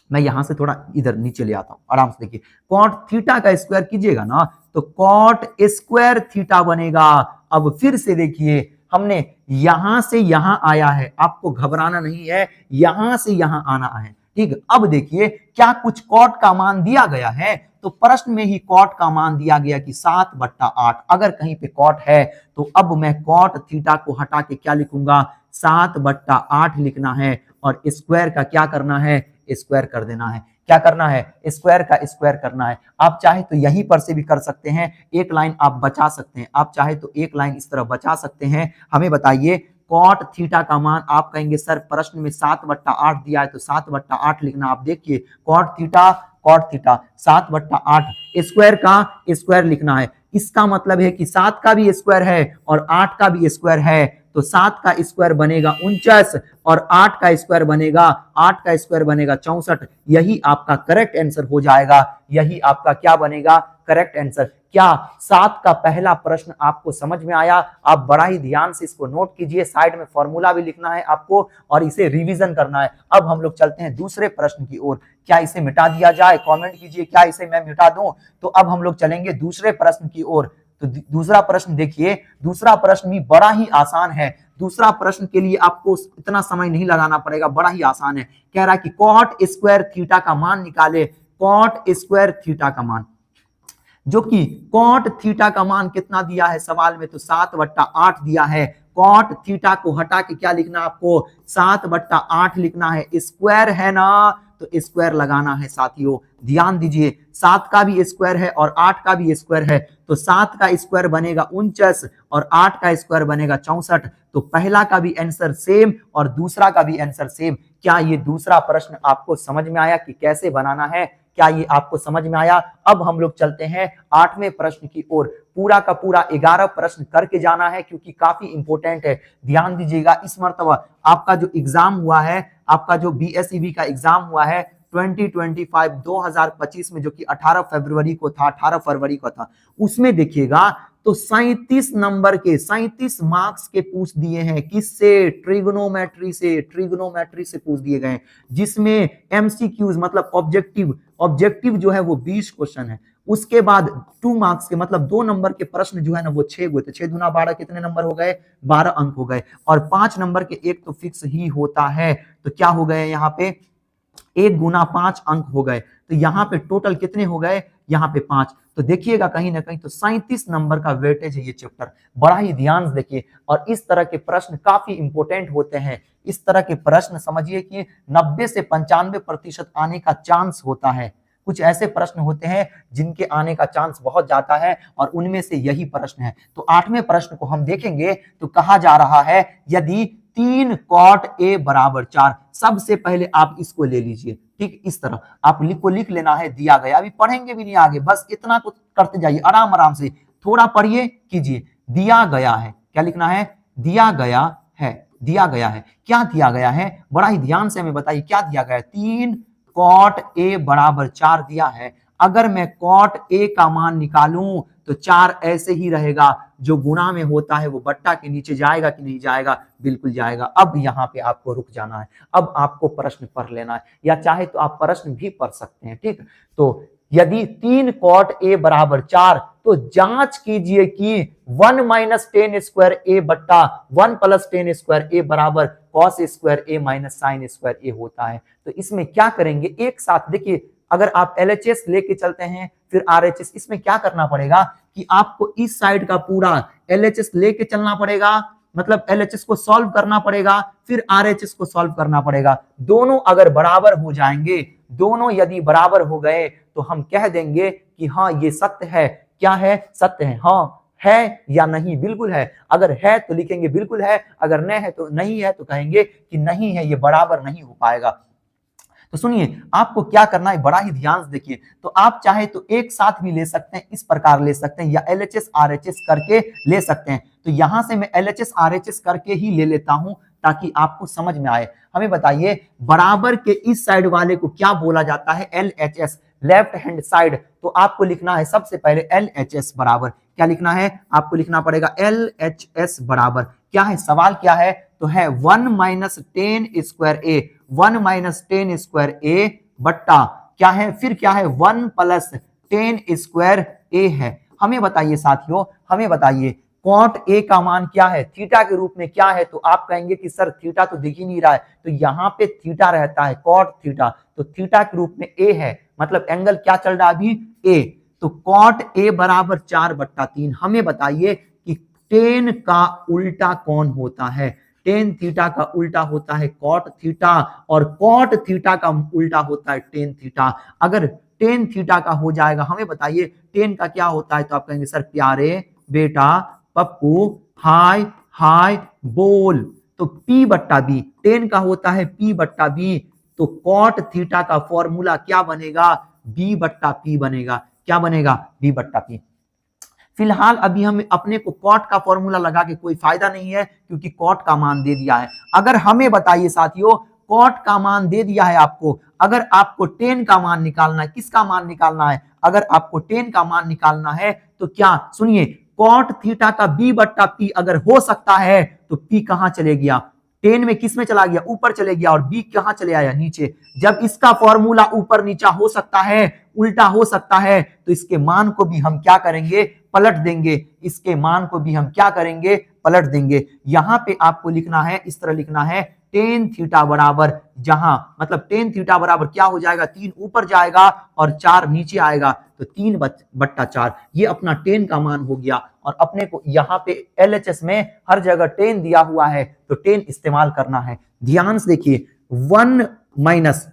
मैं यहां से थोड़ा इधर नीचे ले आता हूं, आराम से देखिए, कॉट थीटा का स्क्वायर कीजिएगा ना तो कॉट स्क्वायर थीटा बनेगा। अब फिर से देखिए, हमने यहां से यहां आया है, आपको घबराना नहीं है, यहां से यहां आना है, ठीक। अब देखिए क्या कुछ कॉट का मान दिया गया है, तो प्रश्न में ही कॉट का मान दिया गया कि 7/8। अगर कहीं पे कॉट है तो अब मैं कॉट थीटा को हटा के क्या लिखूंगा, 7/8 लिखना है, और स्क्वायर का क्या करना है, स्क्वायर कर देना है। क्या करना है, स्क्वायर का स्क्वायर करना है। आप चाहे तो यहीं पर से भी कर सकते हैं, एक लाइन आप बचा सकते हैं, आप चाहे तो एक लाइन इस तरह बचा सकते हैं। हमें बताइए कॉट थीटा का मान, आप कहेंगे सर प्रश्न में 7/8 दिया है तो 7/8 लिखना। आप देखिए कॉट थीटा 7/8, स्क्वायर का स्क्वायर लिखना है। इसका मतलब है कि 7 का भी स्क्वायर है और 8 का भी स्क्वायर है, तो 7 का स्क्वायर बनेगा 49 और 8 का स्क्वायर बनेगा 64। यही आपका करेक्ट आंसर हो जाएगा, यही आपका क्या बनेगा, करेक्ट आंसर। क्या 7 का पहला प्रश्न आपको समझ में आया? आप बड़ा ही ध्यान से इसको नोट कीजिए, साइड में फॉर्मूला भी लिखना है आपको और इसे रिवीजन करना है। अब हम लोग चलते हैं दूसरे प्रश्न की ओर। क्या इसे मिटा दिया जाए, कमेंट कीजिए, क्या इसे मैं मिटा दूं? तो अब हम लोग चलेंगे दूसरे प्रश्न की ओर। तो दूसरा प्रश्न देखिए, दूसरा प्रश्न भी बड़ा ही आसान है। दूसरा प्रश्न के लिए आपको इतना समय नहीं लगाना पड़ेगा, बड़ा ही आसान है। कह रहा है कि कॉट स्क्वायर थीटा का मान निकाले, कॉट स्क्वायर थीटा का मान, जो कि कॉट थीटा का मान कितना दिया है सवाल में, तो 7/8 दिया है। कॉट थीटा को हटा के क्या लिखना आपको, 7/8 लिखना है। स्क्वायर है ना, तो स्क्वायर लगाना है साथियों। ध्यान दीजिए, 7 का भी स्क्वायर है और 8 का भी स्क्वायर है, तो 7 का स्क्वायर बनेगा 49 और 8 का स्क्वायर बनेगा 64। तो पहला का भी आंसर सेम और दूसरा का भी आंसर सेम। क्या ये दूसरा प्रश्न आपको समझ में आया कि कैसे बनाना है, क्या ये आपको समझ में आया? अब हम लोग चलते हैं 8वें प्रश्न की ओर। पूरा का पूरा 11 प्रश्न करके जाना है क्योंकि काफी इंपॉर्टेंट है। ध्यान दीजिएगा, इस मर्तबा आपका जो एग्जाम हुआ है, आपका जो BSEB का एग्जाम हुआ है 2025 में, जो कि 18 फरवरी को था, उसमें देखिएगा तो 37 नंबर के 37 मार्क्स के पूछ दिए हैं। किससे? ट्रिग्नोमेट्री से पूछ दिए गए, जिसमें MCQs मतलब ऑब्जेक्टिव जो है वो 20 क्वेश्चन है। उसके बाद 2 मार्क्स के मतलब 2 नंबर के प्रश्न जो है ना वो 6 हुए थे। 6 दूना 12 कितने नंबर हो गए? 12 अंक हो गए। और 5 नंबर के एक तो फिक्स ही होता है, तो क्या हो गए यहाँ पे? 1 गुना 5 अंक हो गए। तो यहाँ पे टोटल कितने हो गए? यहाँ पे 5। तो देखिएगा कहीं ना कहीं तो 37 नंबर का वेटेज है ये चैप्टर। बड़ा ही ध्यान से देखिए, और इस तरह के प्रश्न काफी इंपॉर्टेंट होते हैं। इस तरह के प्रश्न समझिए कि 90 से 95% आने का चांस होता है। कुछ ऐसे प्रश्न होते हैं जिनके आने का चांस बहुत ज्यादा है, और उनमें से यही प्रश्न है। तो 8वें प्रश्न को हम देखेंगे तो कहा जा रहा है यदि 3 cot A बराबर 4। सबसे पहले आप इसको ले लीजिए, ठीक, इस तरह आप लिख लेना है, दिया गया। अभी पढ़ेंगे भी नहीं आगे, बस इतना कुछ करते जाइए आराम आराम से, थोड़ा पढ़िए कीजिए। दिया गया है, क्या लिखना है? दिया गया है। क्या दिया गया है? बड़ा ही ध्यान से हमें बताइए क्या दिया गया है। 3 cot A बराबर 4 दिया है। अगर मैं cot A का मान निकालूं तो 4 ऐसे ही रहेगा, जो गुणा में होता है वो बट्टा के नीचे जाएगा कि नहीं जाएगा? बिल्कुल जाएगा। अब यहाँ पे आपको रुक जाना है, अब आपको प्रश्न पढ़ लेना है, या चाहे तो आप प्रश्न भी पढ़ सकते हैं, ठीक। तो यदि 3 cot A बराबर 4, तो जांच कीजिए कि 1 माइनस टेन स्क्वायर A बट्टा 1 प्लस टेन स्क्वायर A बराबर cos square A minus sine square A होता है। तो इसमें क्या करेंगे एक साथ? देखिए, अगर आप LHS लेके चलते हैं फिर RHS, इसमें क्या करना पड़ेगा कि आपको इस साइड का पूरा LHS लेके चलना पड़ेगा, मतलब LHS को सॉल्व करना पड़ेगा, फिर RHS को सॉल्व करना पड़ेगा। दोनों अगर बराबर हो जाएंगे, दोनों यदि बराबर हो गए तो हम कह देंगे कि हाँ ये सत्य है। क्या है? सत्य है। हाँ है या नहीं? बिल्कुल है। अगर है तो लिखेंगे बिल्कुल है, अगर नहीं है तो कहेंगे कि नहीं है, ये बराबर नहीं हो पाएगा। तो सुनिए, आपको क्या करना है, बड़ा ही ध्यान से देखिए। तो आप चाहे तो एक साथ भी ले सकते हैं, इस प्रकार ले सकते हैं, या LHS RHS करके ले सकते हैं। तो यहां से मैं LHS RHS करके ही ले लेता हूं ताकि आपको समझ में आए। हमें बताइए, बराबर के इस साइड वाले को क्या बोला जाता है? LHS, left hand side. तो आपको लिखना है सबसे पहले LHS बराबर, क्या लिखना है? आपको लिखना पड़ेगा LHS बराबर क्या है? सवाल क्या है? तो है 1 minus ten square A, 1 minus ten square A बट्टा क्या है? फिर क्या है? 1 प्लस टेन स्क्वायर A है। हमें बताइए साथियों, हमें बताइए cot A का मान क्या है? थीटा के रूप में क्या है? तो आप कहेंगे कि सर थीटा तो दिख ही नहीं रहा है, तो यहाँ पे थीटा रहता है, cot थीटा, तो थीटा के रूप में A है, मतलब एंगल क्या चल रहा है अभी? A। तो cot A बराबर 4/3। हमें बताइए कि टेन का उल्टा कौन होता है? टेन थीटा का उल्टा होता है cot थीटा, और cot थीटा का उल्टा होता है टेन थीटा। अगर टेन थीटा का हो जाएगा, हमें बताइए टेन का क्या होता है? तो आप कहेंगे सर प्यारे, बेटा, पप्पू, हाय, हाय, बोल। तो P/B, टेन का होता है P/B, तो cot थीटा का फॉर्मूला क्या बनेगा? B/P बनेगा। क्या बनेगा? B/P। फिलहाल अभी हम अपने को कॉट का फॉर्मूला लगा के कोई फायदा नहीं है, क्योंकि कॉट का मान दे दिया है। अगर हमें बताइए साथियों, कॉट का मान दे दिया है आपको, अगर आपको टेन का मान निकालना है, किसका मान निकालना है? अगर आपको टेन का मान निकालना है तो क्या, सुनिए, कॉट थीटा का B/P अगर हो सकता है तो P कहां चले गया? टेन में किस में चला गया? ऊपर चले गया, और B कहां चले आया? नीचे। जब इसका फॉर्मूला ऊपर नीचा हो सकता है, उल्टा हो सकता है, तो इसके मान को भी हम क्या करेंगे? पलट देंगे। इसके मान को भी हम क्या करेंगे? पलट देंगे। यहां पे आपको लिखना है, इस तरह लिखना है, टेन थीटा बराबर, जहां मतलब टेन थीटा बराबर क्या हो जाएगा? 3 ऊपर जाएगा और 4 नीचे आएगा, तो 3/4। ये अपना टेन का मान हो गया। और अपने को यहाँ पे LHS में हर जगह टेन दिया हुआ है, तो टेन इस्तेमाल करना है। ध्यान से देखिए, 1 माइनस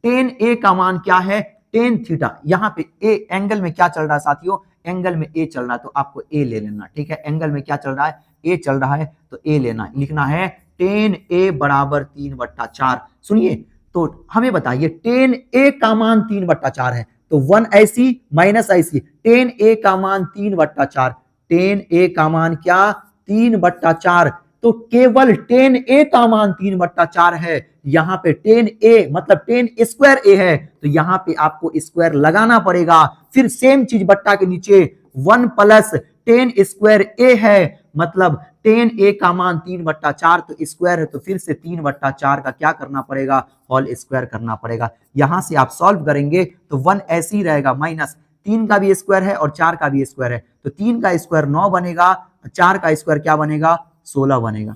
टेन A का मान क्या है? Tan theta. यहाँ पे A एंगल में क्या चल रहा है साथियों? एंगल में A चल रहा है, तो आपको A ले लेना, ठीक है। एंगल में क्या चल रहा है? A चल रहा है, तो A लेना, लिखना है टेन A बराबर 3/4। सुनिए, तो हमें बताइए टेन ए का मान 3/4 है, तो 1 ऐसी माइनस ऐसी, टेन ए का मान 3/4, टेन ए का मान क्या 3/4, तो केवल टेन ए का मान 3/4 है। यहाँ पे टेन ए मतलब टेन स्क्वायर ए है, तो यहाँ पे आपको स्क्वायर लगाना पड़ेगा। फिर सेम चीज बट्टा के नीचे 1 प्लस टेन स्क्वायर ए है, मतलब टेन ए का मान 3/4 तो स्क्वायर है, तो फिर से 3/4 का क्या करना पड़ेगा, होल स्क्वायर करना पड़ेगा। यहां से आप सॉल्व करेंगे तो 1 ऐसे ही रहेगा, माइनस 3 का भी स्क्वायर है और 4 का भी स्क्वायर है, तो 3 का स्क्वायर 9 बनेगा, 4 का स्क्वायर क्या बनेगा 16 बनेगा।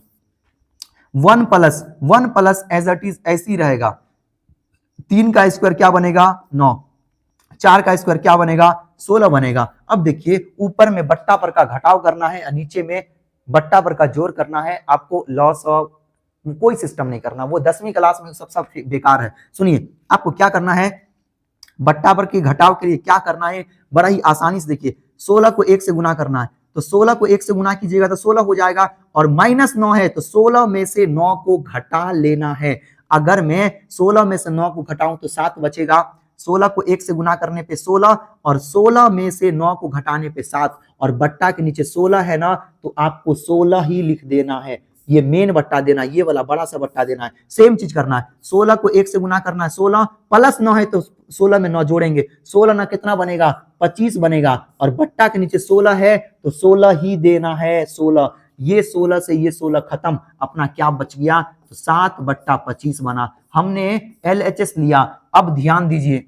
1 प्लस एज इट इज ऐसी रहेगा, 3 का स्क्वायर क्या बनेगा 9, 4 का स्क्वायर क्या बनेगा 16 बनेगा। अब देखिए ऊपर में बट्टा पर का घटाव करना है और नीचे में बट्टा पर का जोड़ करना है। आपको लॉस ऑफ कोई सिस्टम नहीं करना, वो 10वीं क्लास में सब बेकार है। सुनिए आपको क्या करना है, बट्टा पर के घटाव के लिए क्या करना है, बड़ा ही आसानी से देखिए 16 को 1 से गुना करना है, तो 16 को 1 से गुना कीजिएगा तो 16 हो जाएगा, और माइनस 9 है तो 16 में से 9 को घटा लेना है। अगर मैं 16 में से 9 को घटाऊं तो 7 बचेगा, 16 को 1 से गुना करने पे 16 और 16 में से 9 को घटाने पे 7, और बट्टा के नीचे 16 है ना, तो आपको 16 ही लिख देना है। ये मेन बट्टा देना, ये वाला बड़ा सा बट्टा देना है। सेम चीज करना है, 16 को 1 से गुना करना है, 16 प्लस 9 है तो 16 में 9 जोड़ेंगे, 16 ना कितना बनेगा 25 बनेगा, और बट्टा के नीचे 16 है तो 16 ही देना है, 16। ये 16 से ये 16 खत्म, अपना क्या बच गया, तो 7/25 बना। हमने LHS लिया। अब ध्यान दीजिए,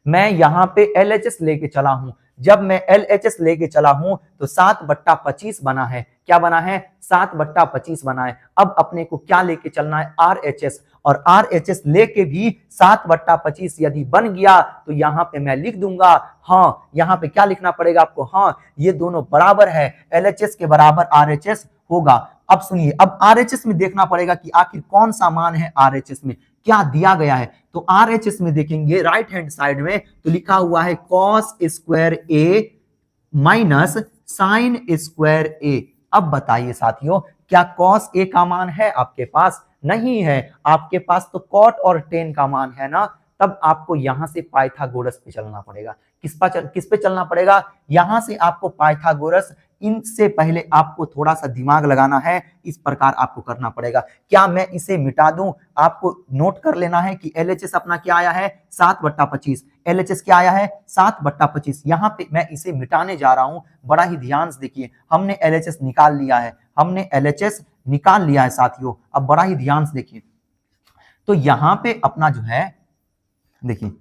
मैं यहां पे LHS लेके चला हूं, जब मैं LHS लेके चला हूं तो 7/25 बना है। क्या बना है 7/25 बना है। अब अपने को क्या लेके चलना है RHS, और RHS लेके भी 7/25 यदि बन गया तो यहां पे मैं लिख दूंगा, हाँ यहां पे क्या लिखना पड़ेगा आपको, हाँ ये दोनों बराबर है, LHS के बराबर RHS होगा। अब सुनिए, अब RHS में देखना पड़ेगा कि आखिर कौन सा मान है RHS में क्या दिया गया है। तो RHS में देखेंगे राइट हैंड साइड में तो लिखा हुआ है कॉस स्क्वायर ए माइनस साइन स्क्वायर ए। अब बताइए साथियों, क्या कॉस ए का मान है आपके पास, नहीं है, आपके पास तो कॉट और टेन का मान है ना। तब आपको यहां से पाइथागोरस पे चलना पड़ेगा। किस पे चलना पड़ेगा, यहां से आपको पाइथागोरस, इनसे पहले आपको थोड़ा सा दिमाग लगाना है, इस प्रकार आपको करना पड़ेगा। क्या मैं इसे मिटा दूं, आपको नोट कर लेना है कि LHS अपना क्या आया है 7/25, LHS क्या आया है 7/25। यहां पे मैं इसे मिटाने जा रहा हूं, बड़ा ही ध्यान से देखिए, हमने LHS निकाल लिया है, हमने LHS निकाल लिया है साथियों। अब बड़ा ही ध्यान से देखिए, तो यहां पे अपना जो है देखिए,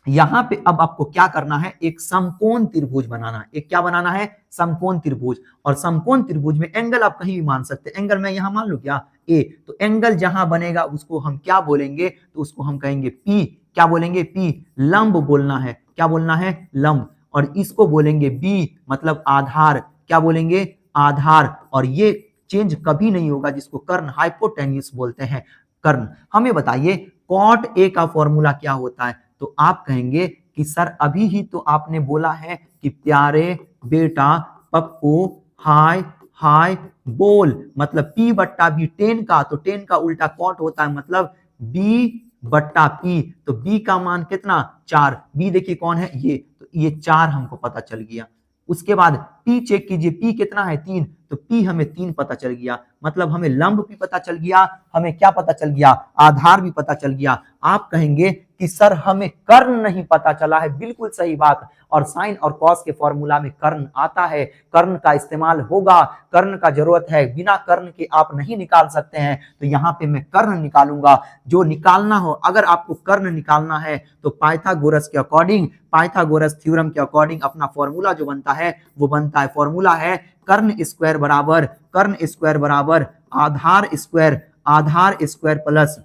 यहां पे अब आपको क्या करना है, एक समकोण त्रिभुज बनाना है। एक क्या बनाना है, समकोण त्रिभुज। और समकोण त्रिभुज में एंगल आप कहीं भी मान सकते हैं। एंगल मैं यहां मान लू क्या ए, तो एंगल जहां बनेगा उसको हम क्या बोलेंगे, तो उसको हम कहेंगे पी। क्या बोलेंगे पी, लंब बोलना है, क्या बोलना है लंब। और इसको बोलेंगे बी मतलब आधार, क्या बोलेंगे आधार। और ये चेंज कभी नहीं होगा, जिसको कर्ण हाइपोटेन्यूस बोलते हैं, कर्ण। हमें बताइए कॉट ए का फॉर्मूला क्या होता है, तो आप कहेंगे कि सर अभी ही तो आपने बोला है कि प्यारे बेटा पप्पू हाय हाय बोल, मतलब P/B 10 का, तो 10 का उल्टा कॉट होता है, मतलब B/P। तो B का मान कितना 4, B देखिए कौन है ये, तो ये 4 हमको पता चल गया। उसके बाद P चेक कीजिए, P कितना है 3, तो P हमें 3 पता चल गया, मतलब हमें लंब भी पता चल गया, हमें क्या पता चल गया आधार भी पता चल गया। आप कहेंगे कि सर हमें कर्ण नहीं पता चला है, बिल्कुल सही बात। और साइन और कॉस के फॉर्मूला में कर्ण आता है, कर्ण का इस्तेमाल होगा, कर्ण का जरूरत है, बिना कर्ण के आप नहीं निकाल सकते हैं। तो यहाँ पे मैं कर्ण निकालूंगा, जो निकालना हो, अगर आपको कर्ण निकालना है तो पाइथागोरस के अकॉर्डिंग, पाइथागोरस थ्योरम के अकॉर्डिंग अपना फॉर्मूला जो बनता है वो बनता है, फॉर्मूला है कर्ण स्क्वायर बराबर आधार स्क्वायर प्लस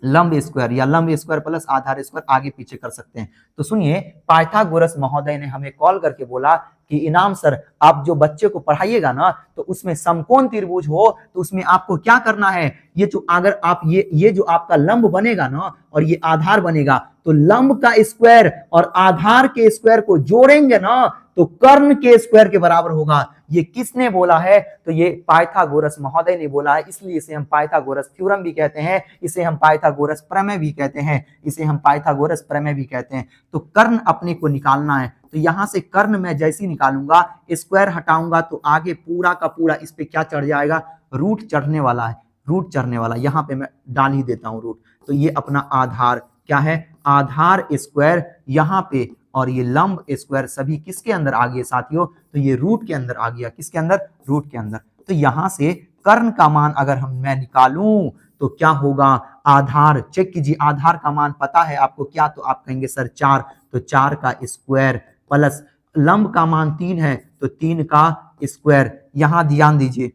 लंब स्क्वायर, या लंब स्क्वायर प्लस आधार स्क्वायर, आगे पीछे कर सकते हैं। तो सुनिए, पाइथागोरस महोदय ने हमें कॉल करके बोला कि इनाम सर आप जो बच्चे को पढ़ाइएगा ना तो उसमें समकोण त्रिभुज हो तो उसमें आपको क्या करना है, ये जो अगर आप ये जो आपका लंब बनेगा ना और ये आधार बनेगा तो लंब का स्क्वायर और आधार के स्क्वायर को जोड़ेंगे ना तो कर्ण के स्क्वायर के बराबर होगा। ये किसने बोला है, तो ये पाइथागोरस महोदय ने बोला है, इसलिए इसे हम पाइथागोरस थ्योरम भी कहते हैं, इसे हम पाइथागोरस प्रमेय भी कहते हैं, इसे हम पाइथागोरस प्रमेय भी कहते हैं। तो कर्ण अपने को निकालना है, तो यहां से कर्ण मैं जैसे ही निकालूंगा स्क्वायर हटाऊंगा तो आगे पूरा का पूरा इस पे क्या चढ़ जाएगा, रूट चढ़ने वाला है, रूट चढ़ने वाला, यहाँ पे मैं डाल ही देता हूं रूट। तो ये अपना आधार क्या है, आधार स्क्वायर यहाँ पे, और ये लंब स्क्वायर सभी किसके अंदर आ गए साथियों, तो ये रूट के अंदर आ गया, किसके अंदर, रूट के अंदर। तो यहां से कर्ण का मान अगर मैं निकालूं तो क्या होगा, आधार चेक कीजिए, आधार का मान पता है आपको क्या, तो आप कहेंगे सर 4, तो 4 का स्क्वायर प्लस लंब का मान 3 है तो 3 का स्क्वायर, यहां ध्यान दीजिए,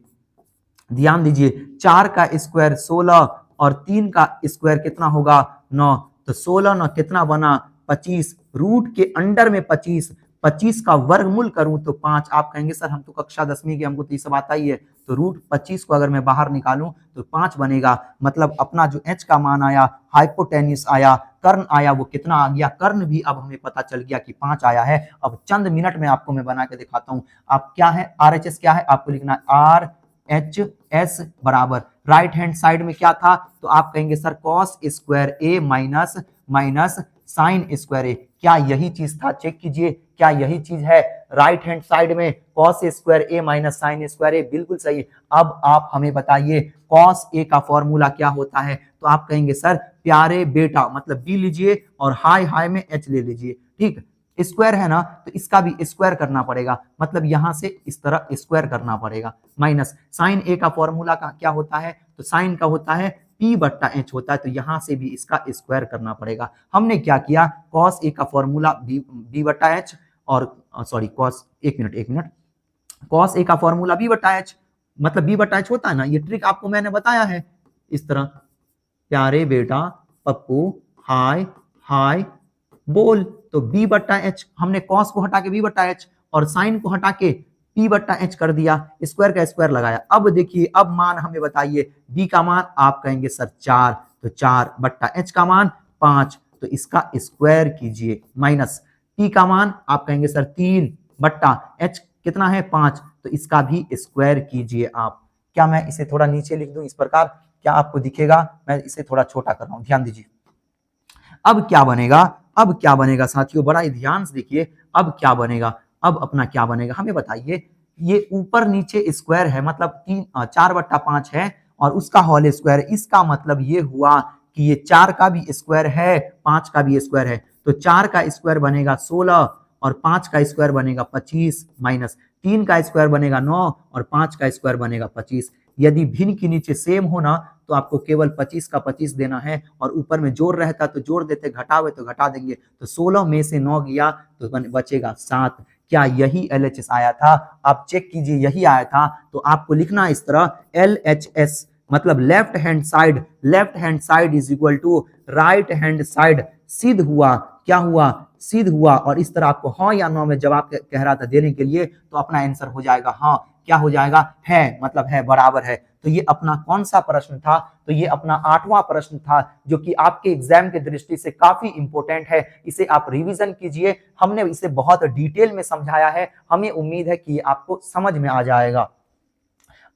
ध्यान दीजिए, 4 का स्क्वायर 16 और 3 का स्क्वायर कितना होगा 9, तो 16 9 कितना बना 25, रूट के अंडर में 25, 25 का वर्गमूल करूं तो 5। आप कहेंगे सर हम तो कक्षा 10वीं के, हमको तो ये सब आता ही है, तो रूट 25 को अगर मैं बाहर निकालूं तो 5 बनेगा, मतलब अपना जो h का मान आया, हाइपोटेन्यूस आया, कर्ण आया, वो कितना आ गया, कर्ण भी अब हमें पता चल गया कि 5 आया है। अब चंद मिनट में आपको मैं बना के दिखाता हूं। आप क्या है, RHS क्या है, आपको लिखना है RHS बराबर राइट हैंड साइड में क्या था, तो आप कहेंगे सर कॉस स्क्वायर ए माइनस माइनस साइन स्क्वायर ए, क्या यही चीज था, चेक कीजिए क्या यही चीज है, राइट हैंड साइड में कॉस स्क्वायर ए माइनस साइन स्क्वायर ए, बिल्कुल सही। अब आप हमें बताइए कॉस ए का फॉर्मूला क्या होता है, तो आप कहेंगे सर प्यारे बेटा, मतलब बी लीजिए और हाई हाई में एच ले लीजिए, ठीक, स्क्वायर है ना तो इसका भी स्क्वायर करना पड़ेगा, मतलब यहां से इस तरह स्क्वायर करना पड़ेगा, माइनस साइन ए का फॉर्मूला का क्या होता है, तो साइन का होता है P बट्टा H होता है, तो यहां से भी इसका स्क्वायर करना पड़ेगा। हमने क्या किया, कॉस ए का फॉर्मूला B बट्टा H और सॉरी कॉस, एक मिनट, कॉस ए का फॉर्मूला B बट्टा H, मतलब B बट्टा H होता है ना, ये ट्रिक आपको मैंने बताया है, इस तरह प्यारे बेटा पप्पू हाय हाय बोल, तो B बट्टा H, हमने कॉस को हटा के B बट्टा H और साइन को हटा के P बट्टा H कर दिया, स्क्वायर का स्क्वायर लगाया। अब देखिए अब मान हमें बताइए, B का मान आप कहेंगे सर 4, तो 4 बट्टा H का मान 5, तो इसका स्क्वायर कीजिए, माइनस P का मान आप कहेंगे सर 3 बट्टा H कितना है 5, तो इसका भी स्क्वायर कीजिए आप। क्या मैं इसे थोड़ा नीचे लिख दूं इस प्रकार, क्या आपको दिखेगा, मैं इसे थोड़ा छोटा कर रहा हूं, ध्यान दीजिए। अब क्या बनेगा, अब क्या बनेगा साथियों, बड़ा ही ध्यान से देखिए, अब क्या बनेगा, अब अपना क्या बनेगा हमें बताइए, ये ऊपर नीचे स्क्वायर है, मतलब 4 बट्टा 5 है और उसका होल स्क्वायर, इसका मतलब ये हुआ कि ये 4 का भी स्क्वायर है 5 का भी स्क्वायर है, तो 4 का स्क्वायर बनेगा 16 और 5 का स्क्वायर बनेगा 25, माइनस 3 का स्क्वायर बनेगा 9 और 5 का स्क्वायर बनेगा 25। यदि भिन्न के नीचे सेम हो ना तो आपको केवल 25 का 25 देना है, और ऊपर में जोड़ रहता तो जोड़ देते, घटा हुए तो घटा देंगे, तो 16 में से 9 गया तो बचेगा 7। क्या यही LHS आया था, आप चेक कीजिए यही आया था, तो आपको लिखना इस तरह LHS मतलब left hand side is equal to right hand side, सिद्ध हुआ, क्या हुआ, सिद्ध हुआ। और इस तरह आपको हाँ या नो में जवाब कह रहा था देने के लिए, तो अपना आंसर हो जाएगा हाँ, क्या हो जाएगा है, मतलब है बराबर है। तो ये अपना कौन सा प्रश्न था, तो ये अपना 8वां प्रश्न था, जो कि आपके एग्जाम के दृष्टि से काफी इंपॉर्टेंट है, इसे आप रिवीजन कीजिए, हमने इसे बहुत डिटेल में समझाया है, हमें उम्मीद है कि आपको समझ में आ जाएगा।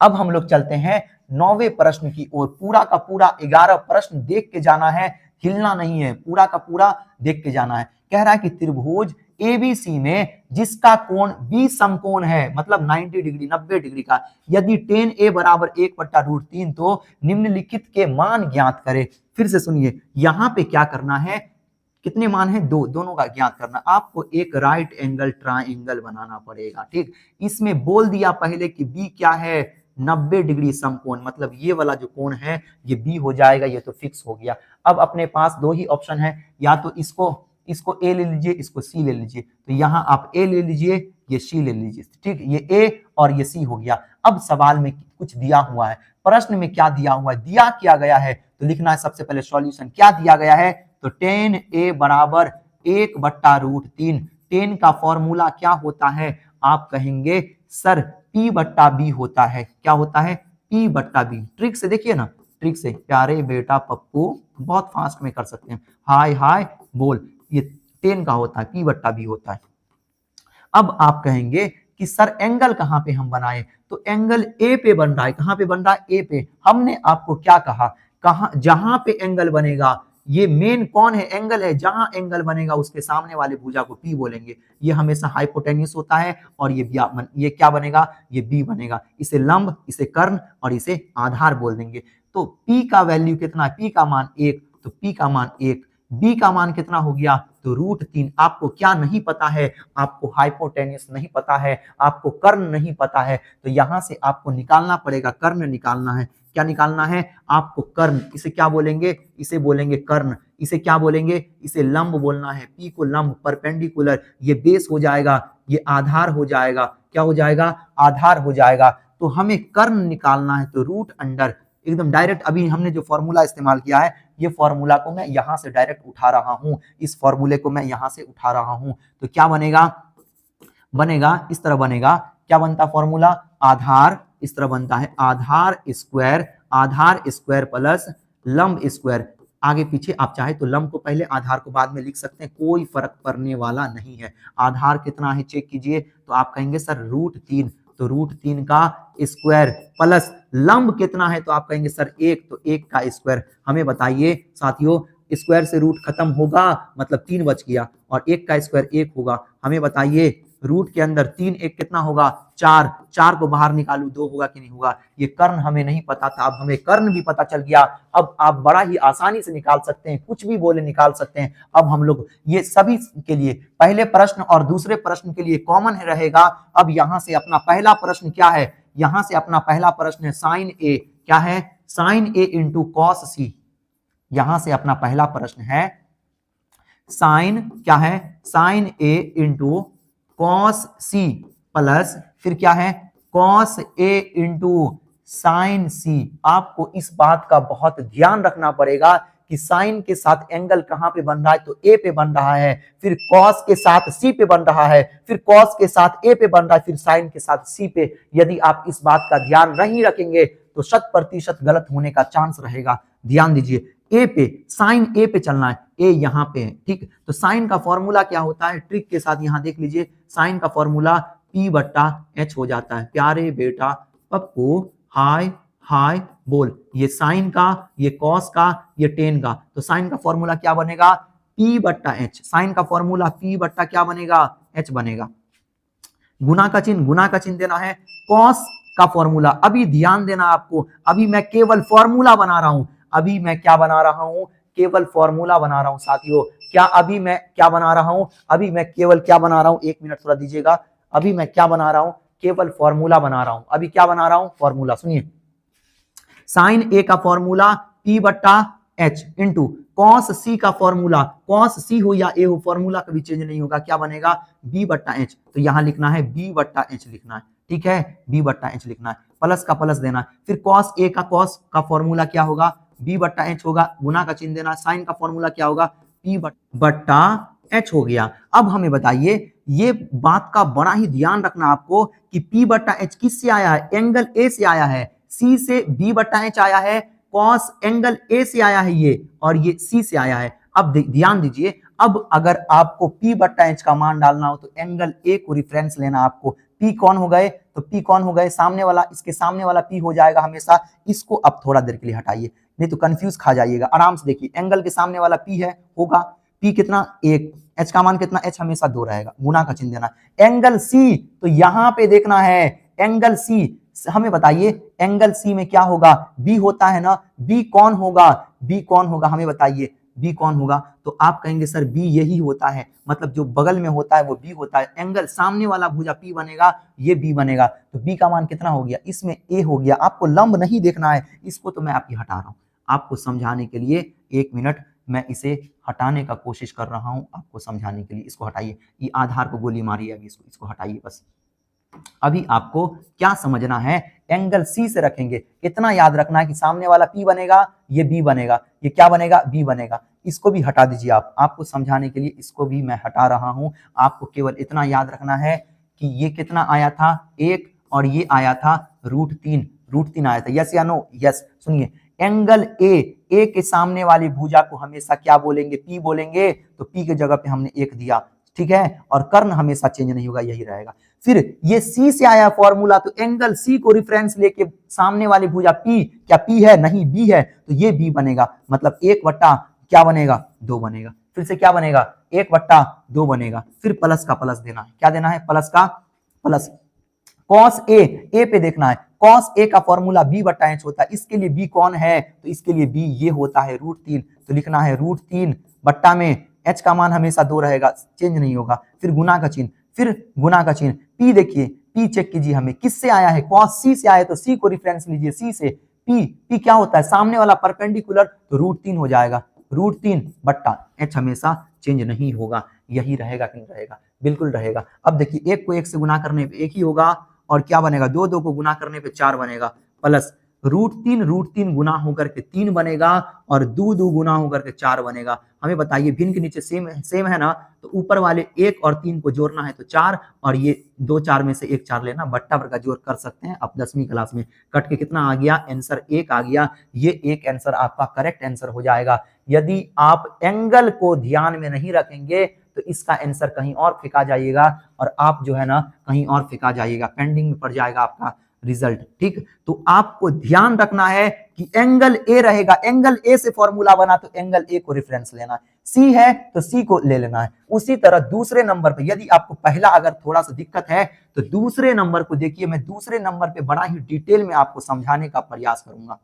अब हम लोग चलते हैं 9वें प्रश्न की ओर, पूरा का पूरा 11 प्रश्न देख के जाना है, हिलना नहीं है, पूरा का पूरा देख के जाना है। कह रहा है कि त्रिभुज ABC में जिसका कोण B समकोण है, मतलब 90 डिग्री 90 डिग्री का, यदि tan A बराबर 1/√3 तो निम्नलिखित के मान ज्ञात करे। फिर से सुनिए, यहाँ पे क्या करना है, कितने मान है, दोनों का ज्ञात करना, आपको एक राइट एंगल ट्राइंगल बनाना पड़ेगा, ठीक। इसमें बोल दिया पहले कि B क्या है, 90 डिग्री समकोण, मतलब ये वाला जो कोण है ये B हो जाएगा, ये तो फिक्स हो गया। अब अपने पास दो ही ऑप्शन है, या तो इसको A ले लीजिए, इसको C ले लीजिए, तो यहाँ आप A ले लीजिए, ये C ले लीजिए, ठीक, ये A और ये C हो गया। अब सवाल में कुछ दिया हुआ है, प्रश्न में क्या दिया हुआ है, दिया क्या गया है, तो लिखना है सबसे पहले सॉल्यूशन, क्या दिया गया है, तो tan A बराबर 1/√3, tan का फॉर्मूला क्या होता है, आप कहेंगे सर P बट्टा B होता है। क्या होता है? P बट्टा B। ट्रिक से देखिए ना, ट्रिक से। प्यारे बेटा पप्पू, बहुत फास्ट में कर सकते हैं। हाय हाय बोल, ये 10 का होता है, P बट्टा B होता है। अब आप कहेंगे कि सर एंगल कहां पे हम बनाए? तो एंगल ए पे बन रहा है। कहां पे बन रहा है? ए पे। हमने आपको क्या कहा? कहां, जहां पे एंगल बनेगा, ये मेन कौन है? एंगल है। जहां एंगल बनेगा उसके सामने वाले भुजा को पी बोलेंगे। ये हमेशा हाइपोटेन्यूस होता है और ये क्या बनेगा? ये बी बनेगा। इसे लंब, इसे कर्ण और इसे आधार बोल देंगे। तो पी का वैल्यू कितना है? पी का मान 1, तो पी का मान 1। बी का मान कितना हो गया? तो √3। आपको क्या नहीं पता है? आपको हाइपोटेन्यूस नहीं पता है, आपको कर्ण नहीं पता है, तो यहां से आपको निकालना पड़ेगा, कर्ण निकालना है। क्या निकालना है? आपको कर्ण। इसे क्या बोलेंगे? इसे बोलेंगे कर्ण। इसे क्या बोलेंगे? इसे लंब बोलना है। पी को लंब, परपेंडिकुलर, ये बेस हो जाएगा, ये आधार हो जाएगा। क्या हो जाएगा? आधार हो जाएगा। तो हमें कर्ण निकालना है, तो √अंडर, एकदम डायरेक्ट अभी हमने जो फॉर्मूला इस्तेमाल किया है, ये फॉर्मूला को मैं यहां से डायरेक्ट उठा रहा हूं, इस फॉर्मूले को मैं यहां से उठा रहा हूं। तो क्या बनेगा? बनेगा इस तरह बनेगा। क्या बनता फॉर्मूला? आधार, इस तरह बनता है आधार स्क्वायर प्लस लंब स्क्वायर। आगे पीछे आप चाहे तो लंब को पहले, आधार को बाद में लिख सकते हैं, कोई फर्क पड़ने वाला नहीं है। आधार कितना है चेक कीजिए, तो आप कहेंगे सर √3, तो √3 का स्क्वायर प्लस लंब कितना है? तो आप कहेंगे सर 1, तो 1 का स्क्वायर। हमें बताइए साथियों, स्क्वायर से रूट खत्म होगा, मतलब 3 बच गया, और 1 का स्क्वायर 1 होगा। हमें बताइए रूट के अंदर 3 1 कितना होगा? 4। 4 को बाहर निकालू, 2 होगा कि नहीं होगा? ये कर्ण हमें नहीं पता था, अब हमें कर्ण भी पता चल गया। अब आप बड़ा ही आसानी से निकाल सकते हैं, कुछ भी बोले निकाल सकते हैं। अब हम लोग ये सभी के लिए, पहले प्रश्न और दूसरे प्रश्न के लिए कॉमन रहेगा। अब यहां से अपना पहला प्रश्न क्या है? यहां से अपना पहला प्रश्न है साइन ए। क्या है? साइन ए इंटू कॉस सी। यहां से अपना पहला प्रश्न है साइन, क्या है? साइन ए इंटू कॉस सी प्लस, फिर क्या है? कॉस ए इंटू साइन सी। आपको इस बात का बहुत ध्यान रखना पड़ेगा कि साइन के साथ एंगल कहां पे बन रहा है? तो ए पे बन रहा है, फिर कॉस के साथ सी पे बन रहा है, फिर कॉस के साथ ए पे बन रहा है, फिर साइन के साथ सी पे। यदि आप इस बात का ध्यान नहीं रखेंगे तो 100% गलत होने का चांस रहेगा। ध्यान दीजिए, ए पे, साइन ए पे चलना है, ए यहां पे है, ठीक। तो साइन का फॉर्मूला क्या होता है? ट्रिक के साथ यहां देख लीजिए, साइन का फॉर्मूला P बट्टा H हो जाता है। प्यारे बेटा पप्पू, हाय हाय बोल, ये साइन का, ये कॉस का, ये टेन का। तो साइन का फॉर्मूला क्या बनेगा? P बट्टा H। साइन का फॉर्मूला P बट्टा क्या बनेगा? H बनेगा। गुना का चिन्ह देना है। कॉस का फॉर्मूला, अभी ध्यान देना आपको, अभी मैं केवल फॉर्मूला बना रहा हूं। अभी मैं क्या बना रहा हूं? केवल फॉर्मूला बना रहा हूं साथियों। क्या अभी मैं क्या बना रहा हूं? अभी मैं केवल क्या बना रहा हूं? 1 मिनट थोड़ा दीजिएगा। अभी मैं क्या बना रहा हूं? केवल फॉर्मूला बना रहा हूं। अभी क्या बना रहा हूं? फॉर्मूला। सुनिए, साइन ए का फॉर्मूला P बट्टा H इंटू कॉस सी का फॉर्मूला, कॉस सी हो या ए हो, फॉर्मूला कभी चेंज नहीं होगा। क्या बनेगा? B बट्टा H। तो यहां लिखना है B बट्टा H लिखना है, ठीक है, B बट्टा H लिखना है, प्लस का प्लस देना है। फिर कॉस ए का, कॉस का फॉर्मूला क्या होगा? B बट्टा H होगा, गुना का चिन्ह देना। साइन का फॉर्मूला क्या होगा? P बट्टा H हो गया। अब हमें बताइए, ये बात का बड़ा ही ध्यान रखना आपको कि P बट्टा H किससे आया है? एंगल ए से आया है। C से B बट्टा H आया है, कॉस एंगल ए से आया है ये, और ये C से आया है। अब ध्यान दीजिए, अब अगर आपको P बट्टा H का मान डालना हो तो एंगल ए को रिफरेंस लेना आपको। P कौन हो गए? तो P कौन हो गए? सामने वाला, इसके सामने वाला P हो जाएगा हमेशा। इसको अब थोड़ा देर के लिए हटाइए, नहीं तो कंफ्यूज खा जाइएगा। आराम से देखिए, एंगल के सामने वाला P है, होगा P कितना? 1। H का मान कितना? H हमेशा 2 रहेगा, गुना का चिन्ह देना। एंगल C, तो यहां पे देखना है एंगल C। हमें बताइए एंगल C में क्या होगा? B होता है ना। B कौन होगा? B कौन होगा? हमें बताइए B कौन होगा? तो आप कहेंगे सर B यही होता है, मतलब जो बगल में होता है वो B होता है। एंगल सामने वाला भुजा P बनेगा, ये B बनेगा। तो B का मान कितना हो गया? इसमें A हो गया। आपको लंब नहीं देखना है, इसको तो मैं आपकी हटा रहा हूं आपको समझाने के लिए। 1 मिनट मैं इसे हटाने का कोशिश कर रहा हूं आपको समझाने के लिए। इसको हटाइए, ये आधार को गोली मारिए, अभी इसको हटाइए बस। अभी आपको क्या समझना है? एंगल C से रखेंगे, इतना याद रखना है कि सामने वाला P बनेगा, ये B बनेगा, ये क्या बनेगा? B बनेगा। इसको भी हटा दीजिए आप, आपको समझाने के लिए इसको भी मैं हटा रहा हूं। आपको केवल इतना याद रखना है कि ये कितना आया था 1 और ये आया था √3 आया था। यस या नो? यस। सुनिए, एंगल ए के सामने वाली भुजा को हमेशा क्या बोलेंगे? पी बोलेंगे। तो पी के जगह पे हमने 1 दिया, ठीक है। और कर्ण हमेशा चेंज नहीं होगा, यही रहेगा। फिर ये सी से आया फॉर्मूला, तो एंगल सी को रिफरेंस लेके सामने वाली भुजा पी, क्या पी है? नहीं, बी है, तो ये बी बनेगा। मतलब 1/, क्या बनेगा? 2 बनेगा। फिर से क्या बनेगा? 1/2 बनेगा। फिर प्लस का प्लस देना है। क्या देना है? प्लस का प्लस। कॉस ए पे देखना है। कॉस ए का फॉर्मूला b/h होता है। इसके लिए b कौन है? तो इसके लिए b ये होता है √3। तो लिखना है √3 बट्टा में h का मान हमेशा 2 रहेगा, चेंज नहीं होगा। फिर गुना का चिन्ह, फिर गुना का चिन्ह। p देखिए, p चेक कीजिए, हमें किससे आया है? कॉस c से आया, तो c को रेफरेंस लीजिए। c से p क्या होता है? सामने वाला परपेंडिकुलर, तो √3 हो जाएगा। √3 बट्टा h हमेशा चेंज नहीं होगा, यही रहेगा कि नहीं रहेगा? बिल्कुल रहेगा। अब देखिए, 1 को 1 से गुना करने पे 1 ही होगा, और क्या बनेगा? 2 को गुना करने पे 4 बनेगा, प्लस √3 गुना होकर के 3 बनेगा, और 2 गुना होकर के 4 बनेगा। हमें बताइए, भिन्न के नीचे सेम है ना, तो ऊपर वाले 1 और 3 को जोड़ना है तो 4, और ये 2 4 में से 1 4 लेना, बट्टा पर का जोड़ कर सकते हैं आप 10वीं क्लास में। कट के कितना आ गया? आंसर 1 आ गया। ये एक आंसर आपका करेक्ट आंसर हो जाएगा। यदि आप एंगल को ध्यान में नहीं रखेंगे तो इसका आंसर कहीं और फेंका जाइएगा, और आप जो है ना कहीं और फेंका जाइएगा, पेंडिंग में पड़ जाएगा आपका रिजल्ट। ठीक, तो आपको ध्यान रखना है कि एंगल ए रहेगा। एंगल ए से फॉर्मूला बना तो एंगल ए को रेफरेंस लेना है। सी है तो सी को ले लेना है। उसी तरह दूसरे नंबर पे, यदि आपको पहला अगर थोड़ा सा दिक्कत है तो दूसरे नंबर को देखिए। मैं दूसरे नंबर पे बड़ा ही डिटेल में आपको समझाने का प्रयास करूंगा।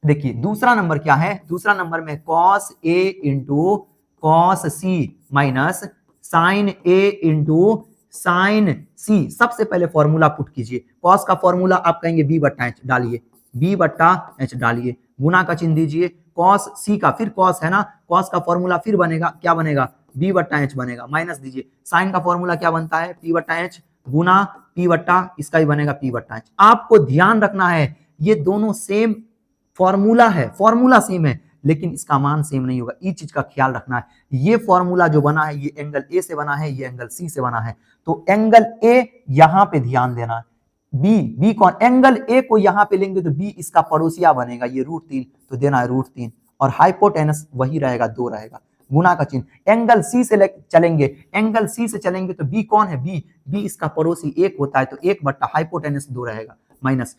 देखिए, दूसरा नंबर क्या है? दूसरा नंबर में cos A into cos C minus sin A into sin C। सबसे पहले फॉर्मूला पुट कीजिए। cos का फॉर्मूला आप कहेंगे b/h डालिए, b/h डालिए, गुना का चिन्ह दीजिए। cos C का फिर cos है ना, cos का फॉर्मूला फिर बनेगा, क्या बनेगा? b/h बनेगा, माइनस दीजिए। sin का फॉर्मूला क्या बनता है? p/h गुना p/ इसका ही बनेगा p/h। आपको ध्यान रखना है, ये दोनों सेम फॉर्मूला है, फॉर्मूला सेम है, लेकिन इसका मान सेम नहीं होगा। इस चीज का ख्याल रखना है। ये फॉर्मूला जो बना है, ये एंगल ए से बना है, ये एंगल सी से बना है। तो एंगल ए यहां पे ध्यान देना है। बी कौन? एंगल ए को यहां पे लेंगे तो बी इसका पड़ोसिया बनेगा, ये √3, तो देना है √3, और हाइपोटेनस वही रहेगा, 2 रहेगा, गुना का चिन्ह। एंगल सी से चलेंगे, एंगल सी से चलेंगे तो बी कौन है? बी इसका पड़ोसी 1 होता है, तो 1 / हाइपोटेनस 2 रहेगा, माइनस।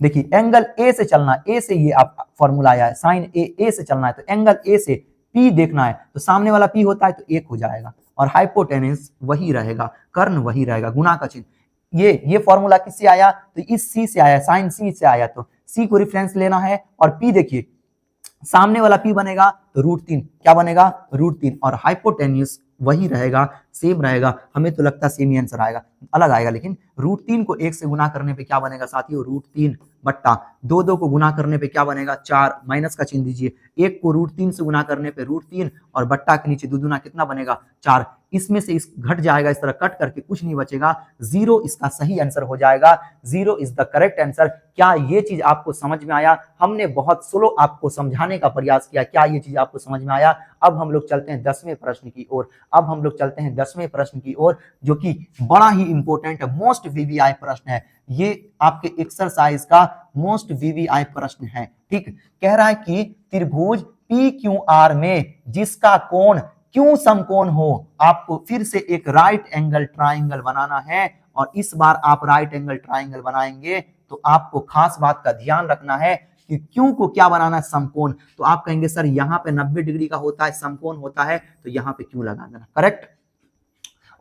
देखिए, एंगल ए से चलना, ए से ये आप फॉर्मूला आया है, साइन ए से चलना है, तो एंगल ए से पी देखना है, तो सामने वाला पी होता है तो 1 हो जाएगा, और हाइपोटेनस वही रहेगा, कर्ण वही रहेगा, गुना का चिन्ह। ये फॉर्मूला किससे आया? तो इस सी से आया, साइन सी से आया, तो सी को रेफरेंस लेना है। और पी देखिए, सामने वाला पी बनेगा तो √3, क्या बनेगा? √3, और हाइपोटेन्यूस वही रहेगा, सेम रहेगा। हमें तो लगता है सेम ही आंसर आएगा, अलग आएगा, लेकिन √3 को 1 से गुना करने पे क्या बनेगा साथियों? √3 बट्टा 2 को गुना करने पे क्या बनेगा? 4, माइनस का चिन्ह दीजिए। 1 को √3 से गुना करने पे √3, और बट्टा के नीचे 2 दूना कितना बनेगा? 4। इसमें से इस घट जाएगा, इस तरह कट करके कुछ नहीं बचेगा, 0 इसका सही आंसर हो जाएगा। 0 इज द करेक्ट आंसर। क्या ये चीज आपको समझ में आया? हमने बहुत स्लो आपको समझाने का प्रयास किया, क्या ये चीज आपको समझ में आया? अब हम लोग चलते हैं 10वें प्रश्न की ओर। अब हम लोग चलते हैं 10वें प्रश्न की ओर, जो कि बड़ा ही इंपॉर्टेंट है, मोस्ट वीवीआई प्रश्न है। ये आपके एक्सरसाइज का मोस्ट वीवीआई प्रश्न है। ठीक, कह रहा है कि त्रिभुज PQR में जिसका कोण क्यों समकोण हो, आपको फिर से एक राइट एंगल ट्राइंगल बनाना है। और इस बार आप राइट एंगल ट्राइंगल बनाएंगे तो आपको खास बात का ध्यान रखना है कि क्यों को क्या बनाना है? समकोण। तो आप कहेंगे सर यहाँ पे 90 डिग्री का होता है, समकोण होता है, तो यहाँ पे क्यों लगा देना? करेक्ट।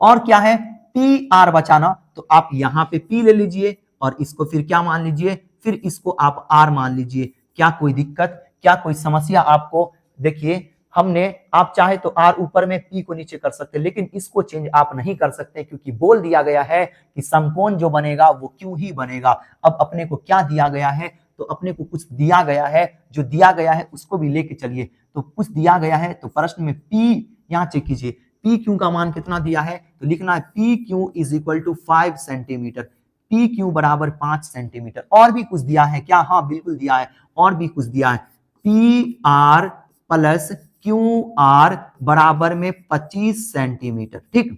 और क्या है? PR बचाना, तो आप यहाँ पे P ले लीजिए, और इसको फिर क्या मान लीजिए? फिर इसको आप R मान लीजिए। क्या कोई दिक्कत, क्या कोई समस्या आपको? देखिए, हमने, आप चाहे तो R ऊपर में, P को नीचे कर सकते हैं, लेकिन इसको चेंज आप नहीं कर सकते, क्योंकि बोल दिया गया है कि समकोण जो बनेगा वो क्यों ही बनेगा। अब अपने को क्या दिया गया है? तो अपने को कुछ दिया गया है, जो दिया गया है उसको भी लेके चलिए। तो कुछ दिया गया है, तो प्रश्न में P यहाँ चेक कीजिए, PQ का मान कितना दिया है? तो लिखना है PQ = 5 सेंटीमीटर, PQ बराबर 5 सेंटीमीटर। और भी कुछ दिया है क्या? हाँ बिल्कुल दिया है, और भी कुछ दिया है। PR + QR बराबर में 25 सेंटीमीटर। ठीक,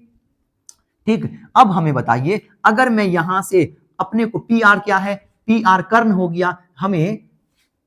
ठीक, अब हमें बताइए, अगर मैं यहां से अपने को पी आर क्या है, पी आर कर्ण हो गया, हमें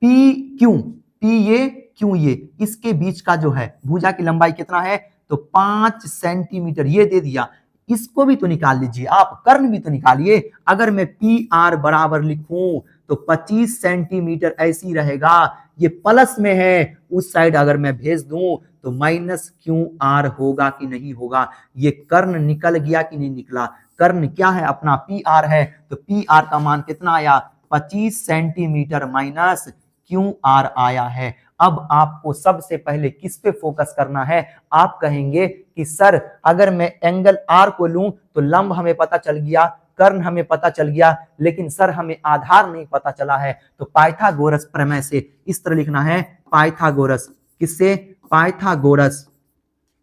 पी क्यू, पी ये क्यू ये, इसके बीच का जो है भुजा की लंबाई कितना है, तो 5 सेंटीमीटर ये दे दिया। इसको भी तो निकाल लीजिए आप, कर्ण भी तो निकालिए। अगर मैं पी आर बराबर लिखूं तो 25 सेंटीमीटर ऐसी रहेगा, ये प्लस में है, उस साइड अगर मैं भेज दूं तो माइनस क्यू आर होगा कि नहीं होगा। ये कर्ण निकल गया कि नहीं निकला। कर्ण क्या है अपना, पी आर है, तो पी आर का मान कितना आया, 25 सेंटीमीटर माइनस क्यू आर आया है। अब आपको सबसे पहले किस पे फोकस करना है, आप कहेंगे कि सर अगर मैं एंगल आर को लूं तो लंब हमें पता चल गया, कर्ण हमें पता चल गया, लेकिन सर हमें आधार नहीं पता चला है। तो पाइथागोरस प्रमेय से इस तरह लिखना है, पाइथागोरस, किससे, पाइथागोरस,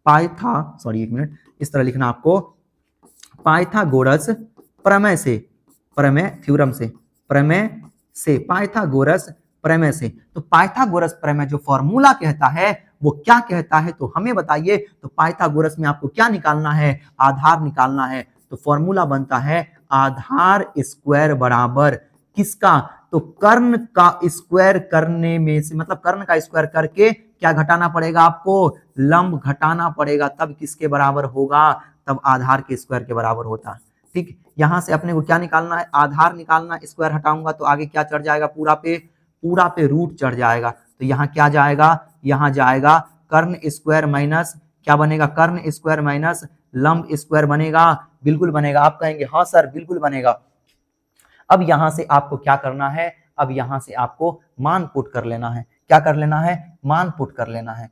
एक मिनट, इस तरह लिखना आपको, पाइथागोरस प्रमेय से, प्रमेय थ्योरम से, प्रमेय से, पाइथागोरस प्रमेय से। तो पाइथागोरस प्रमेय जो फॉर्मूला कहता है वो क्या कहता है, तो हमें बताइए। तो पाइथागोरस में आपको क्या निकालना है, आधार निकालना है। तो फॉर्मूला बनता है आधार स्क्वायर बराबर किसका, तो कर्ण का स्क्वायर करने में से, मतलब कर्ण का स्क्वायर करके क्या घटाना पड़ेगा आपको, लंब घटाना पड़ेगा, तब किसके बराबर होगा, तब आधार के स्क्वायर के बराबर होता। ठीक, यहां से अपने को क्या निकालना है, आधार निकालना, स्क्वायर हटाऊंगा तो आगे क्या चढ़ जाएगा, पूरा पे रूट चढ़ जाएगा। तो यहाँ क्या जाएगा, यहाँ जाएगा कर्ण स्क्वायर माइनस क्या बनेगा, कर्ण स्क्वायर माइनस लंब स्क्वायर बनेगा, बिल्कुल बनेगा। आप कहेंगे हाँ सर बिल्कुल बनेगा। अब यहां से आपको क्या करना है, अब यहां से आपको मान पुट कर लेना है, क्या कर लेना है, मान पुट कर लेना है।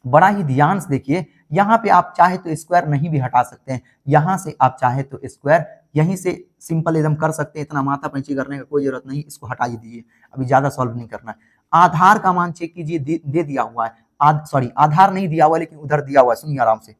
बड़ा ही ध्यान से देखिए, यहाँ पे आप चाहे तो स्क्वायर नहीं भी हटा सकते हैं, यहां से आप चाहे तो स्क्वायर यहीं से सिंपल एकदम कर सकते हैं, इतना माथा पैंची करने का कोई जरूरत नहीं, इसको हटा ही दीजिए, अभी ज्यादा सॉल्व नहीं करना है। आधार का मान चेक कीजिए, दे दिया हुआ है, सॉरी आधार नहीं दिया हुआ लेकिन उधर दिया हुआ है, सुनिए आराम से,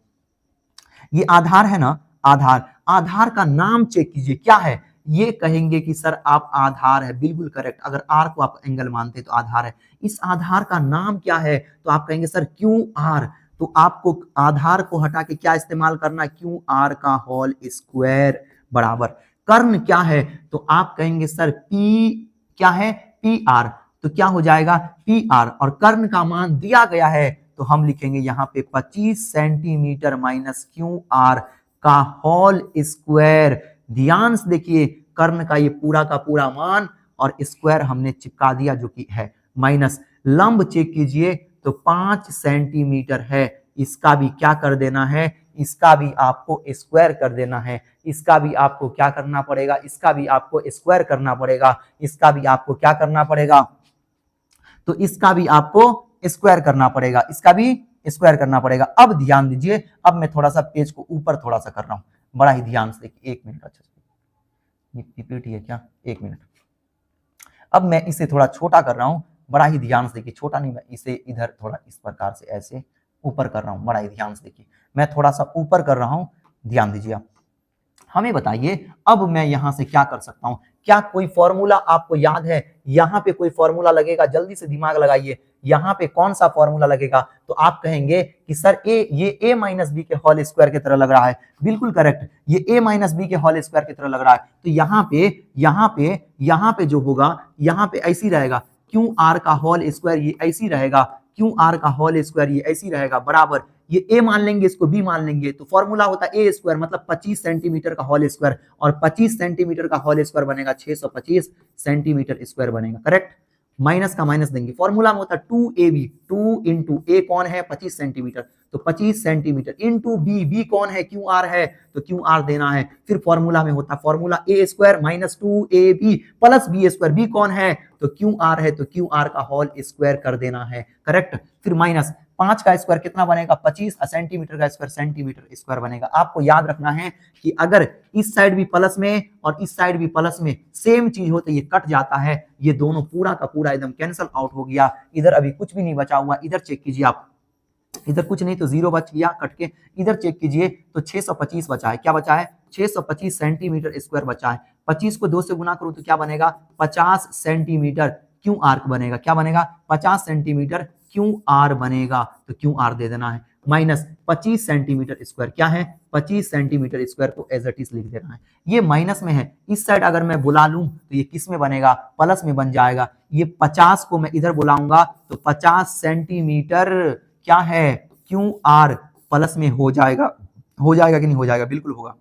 ये आधार है ना, आधार, आधार का नाम चेक कीजिए क्या है, ये कहेंगे कि सर आप आधार है, बिल्कुल करेक्ट, अगर आर को आप एंगल मानते हैं तो आधार है। इस आधार का नाम क्या है, तो आप कहेंगे सर क्यू आर, तो आपको आधार को हटा के क्या इस्तेमाल करना है, क्यू आर का होल स्क्वायर बराबर कर्ण क्या है, तो आप कहेंगे सर पी क्या है, पी आर, तो क्या हो जाएगा पी आर, और कर्ण का मान दिया गया है तो हम लिखेंगे यहाँ पे 25 सेंटीमीटर माइनस क्यू आर का होल स्क्वायर। ध्यान से देखिए, कर्ण का ये पूरा का पूरा मान और स्क्वायर हमने चिपका दिया जो कि है माइनस, लंब चेक कीजिए तो 5 सेंटीमीटर है, इसका भी क्या कर देना है, इसका भी आपको स्क्वायर कर देना है, इसका भी आपको क्या करना पड़ेगा, इसका भी आपको स्क्वायर करना पड़ेगा, इसका भी आपको क्या करना पड़ेगा, तो इसका भी आपको स्क्वायर करना पड़ेगा, इसका भी स्क्वायर करना पड़ेगा। अब ध्यान दीजिए, अब मैं थोड़ा सा पेज को ऊपर थोड़ा सा कर रहा हूं, बड़ा ही ध्यान से देखिए, एक मिनट, अच्छा ये पीपीटी है क्या, एक मिनट, अब मैं इसे थोड़ा छोटा कर रहा हूं, बड़ा ही ध्यान से देखिए, छोटा नहीं, मैं इसे इधर थोड़ा इस प्रकार से ऐसे ऊपर कर रहा हूं, बड़ा ही ध्यान से देखिए, मैं थोड़ा सा ऊपर कर रहा हूं, ध्यान दीजिए आप। हमें बताइए अब मैं यहां से क्या कर सकता हूं, क्या कोई फॉर्मूला आपको याद है, यहां पे कोई फॉर्मूला लगेगा, जल्दी से दिमाग लगाइए, यहां पे कौन सा फॉर्मूला लगेगा, तो आप कहेंगे कि सर ये a माइनस बी के होल स्क्वायर की तरह लग रहा है, बिल्कुल करेक्ट, ये a माइनस बी के होल स्क्वायर की तरह लग रहा है। तो यहाँ पे जो होगा, यहाँ पे ऐसी रहेगा, क्यू आर का होल स्क्वायर ये ऐसी रहेगा, क्यू आर का होल स्क्वायर ये ऐसी रहेगा बराबर, ये a मान लेंगे, इसको b मान लेंगे, तो फॉर्मूला होता है a स्क्वायर मतलब 25 सेंटीमीटर का होल स्क्वायर, और 25 सेंटीमीटर का होल स्क्वायर बनेगा 625 सेंटीमीटर स्क्वायर बनेगा, करेक्ट। माइनस का माइनस देंगे, फॉर्मूला में होता है 2ab, 2 इंटू ए कौन है 25 सेंटीमीटर, तो 25 सेंटीमीटर इंटू बी, बी कौन है क्यू आर है, तो क्यू आर देना है। फिर फॉर्मूला में होता है formula A square minus 2ab plus B square, B कौन है तो क्यू आर है, तो क्यू आर का होल स्क्वायर कर देना है, करेक्ट। फिर माइनस 5 का स्क्वायर कितना बनेगा 25, सेंटीमीटर का स्क्वायर सेंटीमीटर स्क्वायर बनेगा। आपको याद रखना है कि अगर इस साइड भी प्लस में और इस साइड भी प्लस में सेम चीज हो तो ये कट जाता है, ये दोनों पूरा का पूरा एकदम कैंसल आउट हो गया, इधर अभी कुछ भी नहीं बचा हुआ, इधर चेक कीजिए आप, इधर कुछ नहीं तो 0 बच गया कट के, इधर चेक कीजिए तो 625 बचा है, क्या बचा है 625 सेंटीमीटर स्क्वायर बचा है। 25 को 2 से गुना करूं तो क्या बनेगा 50 सेंटीमीटर क्यू आर बनेगा, क्या बनेगा 50 सेंटीमीटर क्यू आर बनेगा, तो क्यू आर दे देना है। माइनस 25 सेंटीमीटर स्क्वायर, क्या है 25 सेंटीमीटर स्क्वायर को एज इट इज लिख देना है। ये माइनस में है, इस साइड अगर मैं बुला लूं तो ये किस में बनेगा, प्लस में बन जाएगा। ये 50 को मैं इधर बुलाऊंगा तो 50 सेंटीमीटर क्या है क्यू आर प्लस में हो जाएगा कि नहीं हो जाएगा, बिल्कुल होगा।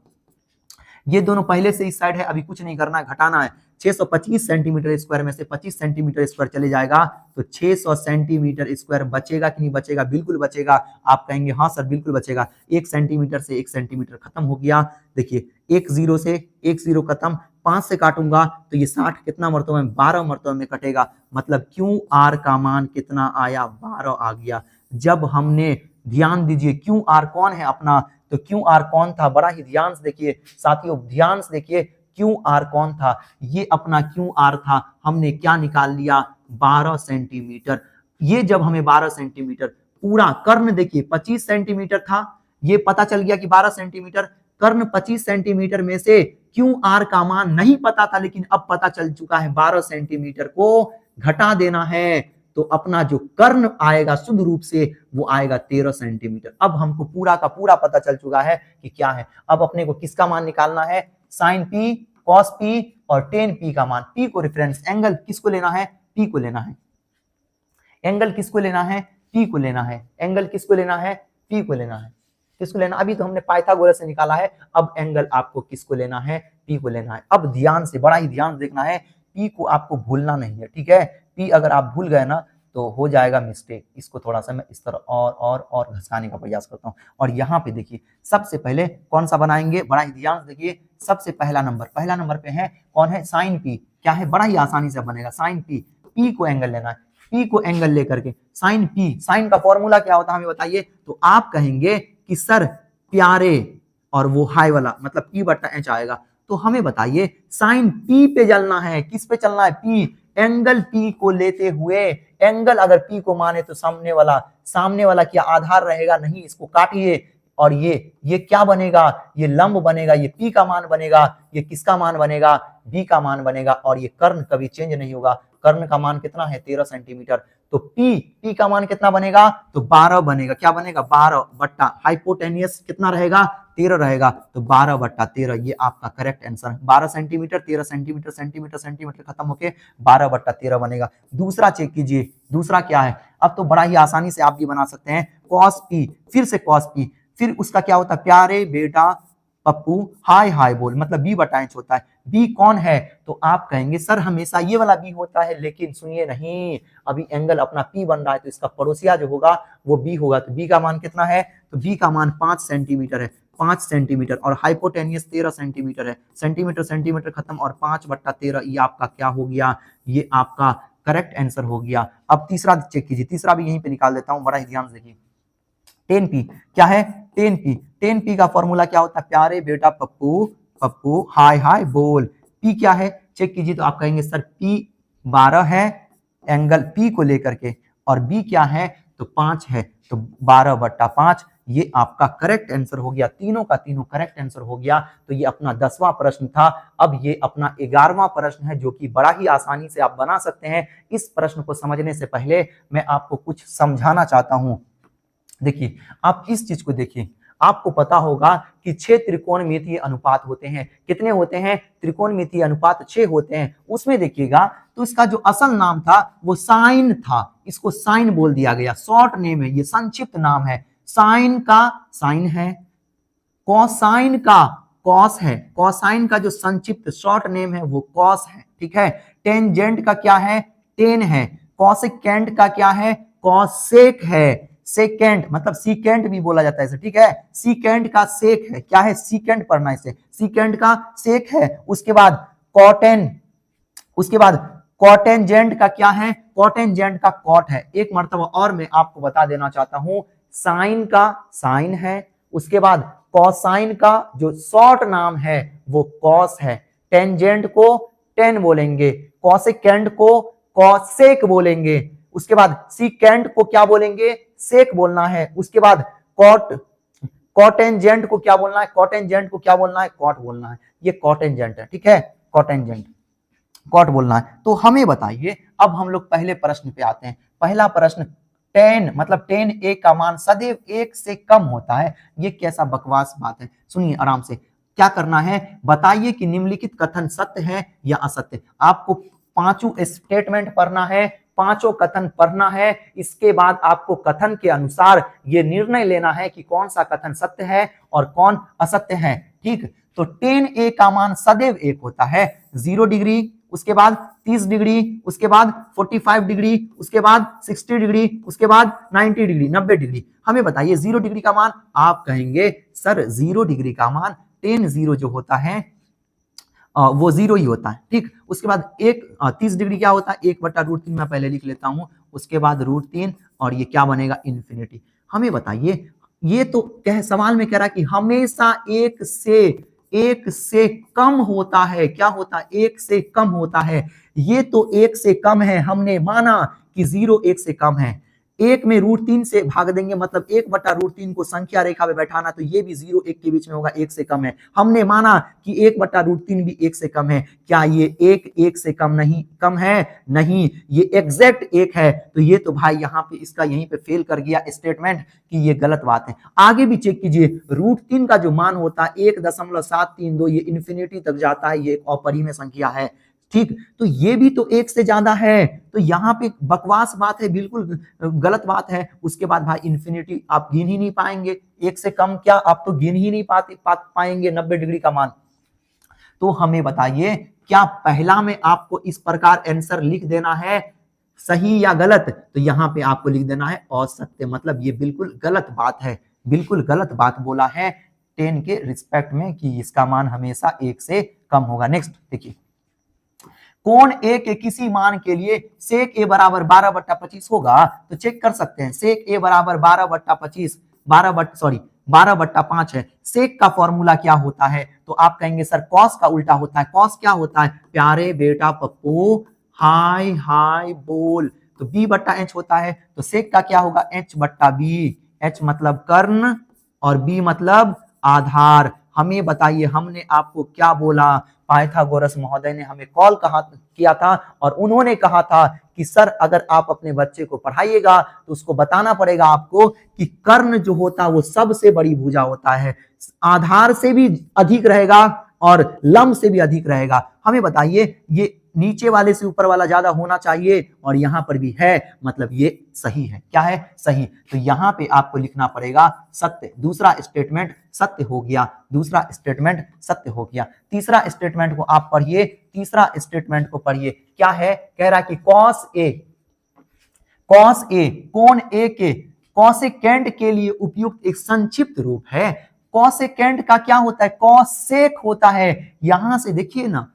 ये दोनों पहले से इस साइड है, अभी कुछ नहीं करना है, घटाना है। 625 सेंटीमीटर स्क्वायर में से 25 सेंटीमीटर स्क्वायर चले जाएगा तो 600 सेंटीमीटर स्क्वायर बचेगा कि नहीं बचेगा, बिल्कुल बचेगा। आप कहेंगे हाँ सर बिल्कुल बचेगा। 1 सेंटीमीटर से 1 सेंटीमीटर खत्म हो गया। देखिए 1 0 से 1 0 खत्म, 5 से काटूंगा तो ये 60 कितना मरतबा में, 12 मरतबा में कटेगा। मतलब क्यू आर का मान कितना आया, 12 आ गया। जब हमने, ध्यान दीजिए क्यू आर कौन है अपना, तो क्यू आर कौन था, बड़ा ही ध्यान से देखिए साथियों, ध्यान से देखिए क्यू आर कौन था, ये अपना क्यू आर था। हमने क्या निकाल लिया, 12 सेंटीमीटर। ये जब हमें 12 सेंटीमीटर पूरा कर्ण, देखिए 25 सेंटीमीटर था, ये पता चल गया कि 12 सेंटीमीटर, कर्ण 25 सेंटीमीटर में से क्यू आर का मान नहीं पता था, लेकिन अब पता चल चुका है 12 सेंटीमीटर को घटा देना है तो अपना जो कर्ण आएगा शुद्ध रूप से वो आएगा 13 सेंटीमीटर। अब हमको पूरा का पूरा पता चल चुका है कि क्या है। अब अपने को किसका मान निकालना है, साइन पी, कॉस पी और टेन पी का मान। पी को रेफरेंस एंगल किसको लेना है, पी को लेना है। एंगल किसको लेना है, पी को लेना है। एंगल किसको लेना है, पी को लेना है। किसको लेना, अभी तो हमने पाइथागोरस से निकाला है, अब एंगल आपको किसको लेना है, पी को लेना है। अब ध्यान से, बड़ा ही ध्यान देखना है, पी को आपको भूलना नहीं है, ठीक है। पी अगर आप भूल गए ना तो हो जाएगा मिस्टेक। इसको थोड़ा सा मैं इस तरह और घसकाने का प्रयास करता हूँ। और यहाँ पे देखिए सबसे पहले कौन सा बनाएंगे, बड़ा ही ध्यान से देखिए। सबसे पहला नंबर पे है कौन है, साइन पी। क्या है, बड़ा ही आसानी से बनेगा, साइन पी। पी को एंगल लेना है, पी को एंगल लेकर के साइन पी, साइन का फॉर्मूला क्या होता है हमें बताइए। तो आप कहेंगे कि सर प्यारे और वो हाई वाला मतलब पी बटा एच आएगा। तो हमें बताइए साइन पी पे चलना है, किस पे चलना है, पी, एंगल पी को लेते हुए। एंगल अगर पी को माने तो सामने वाला क्या आधार रहेगा, नहीं, इसको काटिए और ये क्या बनेगा, ये लंब बनेगा, ये पी का मान बनेगा, ये किसका मान बनेगा, बी का मान बनेगा। और ये कर्ण कभी चेंज नहीं होगा, कर्ण का मान कितना है 13 सेंटीमीटर। तो पी का मान कितना बनेगा, तो 12 बनेगा। क्या बनेगा, 12 बट्टा हाइपोटेनियस कितना रहेगा, 13 रहेगा, तो 12 बट्टा 13 ये आपका करेक्ट आंसर है। 12 सेंटीमीटर, 13 सेंटीमीटर, सेंटीमीटर खत्म होके 12 बट्टा 13 बनेगा। दूसरा चेक कीजिए, दूसरा क्या है। अब तो बड़ा ही आसानी से आप भी बना सकते हैं, कॉस पी, फिर से कॉस पी, फिर उसका क्या होता है, प्यारे बेटा पप्पू हाय हाय बोल, मतलब बी बटा एच होता है। बी कौन है, तो आप कहेंगे सर हमेशा ये वाला बी होता है, लेकिन सुनिए नहीं, अभी एंगल अपना पी बन रहा है तो इसका पड़ोसिया जो होगा वो बी होगा। तो बी का मान कितना है, तो बी का मान 5 सेंटीमीटर है, 5 सेंटीमीटर। और हाइपोटेनियस 13 सेंटीमीटर है, सेंटीमीटर खत्म, और 5 बट्टा 13 ये आपका क्या हो गया, ये आपका करेक्ट आंसर हो गया। अब तीसरा चेक कीजिए, तीसरा भी यहीं पे निकाल देता हूं, बड़ा ही ध्यान से देखिए। 10p क्या है, 10p का फॉर्मूला क्या होता है, प्यारे बेटा पप्पू हाय हाय बोल। p क्या है चेक कीजिए, तो आप कहेंगे सर p 12 है एंगल p को लेकर के, और b क्या है तो 5 है, तो 12 बट्टा 5 ये आपका करेक्ट आंसर हो गया। तीनों का तीनों करेक्ट आंसर हो गया। तो ये अपना 10वां प्रश्न था। अब ये अपना 11वां प्रश्न है, जो कि बड़ा ही आसानी से आप बना सकते हैं। इस प्रश्न को समझने से पहले मैं आपको कुछ समझाना चाहता हूं। देखिए आप इस चीज को देखिए, आपको पता होगा कि 6 त्रिकोणमितीय अनुपात होते हैं। कितने होते हैं, त्रिकोणमितीय अनुपात 6 होते हैं। उसमें देखिएगा तो इसका जो असल नाम था वो साइन था, इसको साइन बोल दिया गया, शॉर्ट नेम है, ये संक्षिप्त नाम है। साइन का साइन है, कोसाइन का कॉस है, कोसाइन का जो संक्षिप्त शॉर्ट नेम है वो कॉस है, ठीक है। टेंजेंट का क्या है, टेन है। कॉसेकेंट का क्या है, कॉसेक है। सेकेंड मतलब सीकेंड भी बोला जाता है इसे, ठीक है। सीकेंड का सेक है, क्या है, सीकेंड पढ़ना इसे, सीकेंड का सेक है। उसके बाद कॉटेंजेंट का क्या है, कॉटेंजेंट का कॉट है। एक मर्तबा और मैं आपको बता देना चाहता हूं, साइन का साइन है, उसके बाद कॉसाइन का जो शॉर्ट नाम है वो कॉस है। टेंजेंट को टेन बोलेंगे, कॉसेकेंड को कॉसेक बोलेंगे, उसके बाद सीकेंड को क्या बोलेंगे, सेक बोलना है। उसके बाद कॉटेंजेंट को क्या बोलना है, कॉटेंजेंट को क्या बोलना है, कॉट बोलना है। ये कॉटेंजेंट है, ठीक है, कॉटेंजेंट कॉट बोलना है। तो हमें बताइए, अब हम लोग पहले प्रश्न पे आते हैं। पहला प्रश्न tan मतलब tan a का मान सदैव 1 से कम होता है। ये कैसा बकवास बात है, सुनिए आराम से। क्या करना है, बताइए कि निम्नलिखित कथन सत्य है या असत्य। आपको पांचों स्टेटमेंट पढ़ना है, पांचों कथन पढ़ना है। इसके बाद आपको कथन के अनुसार ये निर्णय लेना है कि कौन सा कथन सत्य है और कौन असत्य है। ठीक, तो tan a का मान सदैव 1 होता है। 0 डिग्री, उसके बाद 30 डिग्री, उसके बाद 45 डिग्री, उसके बाद 60 डिग्री, उसके बाद 90 डिग्री, 90 डिग्री। हमें बताइए 0 डिग्री का मान। आप कहेंगे सर 0 डिग्री का मान tan 0 जो होता है वो 0 ही होता है। ठीक, उसके बाद 30 डिग्री क्या होता है, 1/√3 मैं पहले लिख लेता हूं, उसके बाद √3 और ये क्या बनेगा, इन्फिनिटी। हमें बताइए, ये तो कह सवाल में कह रहा है कि हमेशा 1 से कम होता है। क्या होता है, 1 से कम होता है। ये तो 1 से कम है, हमने माना कि 0 1 से कम है। 1 में √3 से भाग देंगे मतलब 1/√3 को संख्या रेखा पे बैठाना, तो ये भी 0 1 के बीच में होगा, 1 से कम है। हमने माना कि 1/√3 भी 1 से कम है। क्या ये 1 से कम नहीं, कम है? नहीं, ये एग्जैक्ट 1 है। तो ये तो भाई यहाँ पे इसका यहीं पे फेल कर गया स्टेटमेंट कि ये गलत बात है। आगे भी चेक कीजिए, √3 का जो मान होता है 1.732, ये इन्फिनिटी तक जाता है, ये एक अपरिमेय संख्या है। ठीक, तो ये भी तो 1 से ज्यादा है, तो यहाँ पे बकवास बात है, बिल्कुल गलत बात है। उसके बाद भाई इन्फिनिटी आप गिन ही नहीं पाएंगे, 1 से कम क्या आप तो गिन ही नहीं पाएंगे 90 डिग्री का मान। तो हमें बताइए, क्या पहला में आपको इस प्रकार आंसर लिख देना है सही या गलत? तो यहाँ पे आपको लिख देना है असत्य, मतलब ये बिल्कुल गलत बात है, बिल्कुल गलत बात बोला है tan के रिस्पेक्ट में कि इसका मान हमेशा 1 से कम होगा। नेक्स्ट देखिए, कोण a के किसी मान के लिए sec a बराबर 12/25 होगा, तो चेक कर सकते हैं। sec a बराबर 12/25, 12/5 है। sec का फॉर्मूला क्या होता है? तो आप कहेंगे सर cos का उल्टा होता है। cos क्या होता है? प्यारे बेटा पप्पू, हाय हाय बोल, तो b/h होता है। तो sec का क्या होगा? h/b। h मतलब कर्ण और b मतलब आधार। हमें बताइए, हमने आपको क्या बोला? पाइथागोरस महोदय ने हमें कॉल किया था और उन्होंने कहा था कि सर अगर आप अपने बच्चे को पढ़ाइएगा तो उसको बताना पड़ेगा आपको कि कर्ण जो होता है वो सबसे बड़ी भुजा होता है, आधार से भी अधिक रहेगा और लंब से भी अधिक रहेगा। हमें बताइए, ये नीचे वाले से ऊपर वाला ज्यादा होना चाहिए और यहाँ पर भी है, मतलब ये सही है। क्या है? सही। तो यहाँ पे आपको लिखना पड़ेगा सत्य। दूसरा स्टेटमेंट सत्य हो गया, दूसरा स्टेटमेंट सत्य हो गया। तीसरा स्टेटमेंट को आप पढ़िए, तीसरा स्टेटमेंट को पढ़िए। क्या है? कह रहा है कि cos a कोण a के कोसेकेंट के लिए उपयुक्त एक संक्षिप्त रूप है। कोसेकेंट का क्या होता है? कोसेक होता है। यहां से देखिए ना,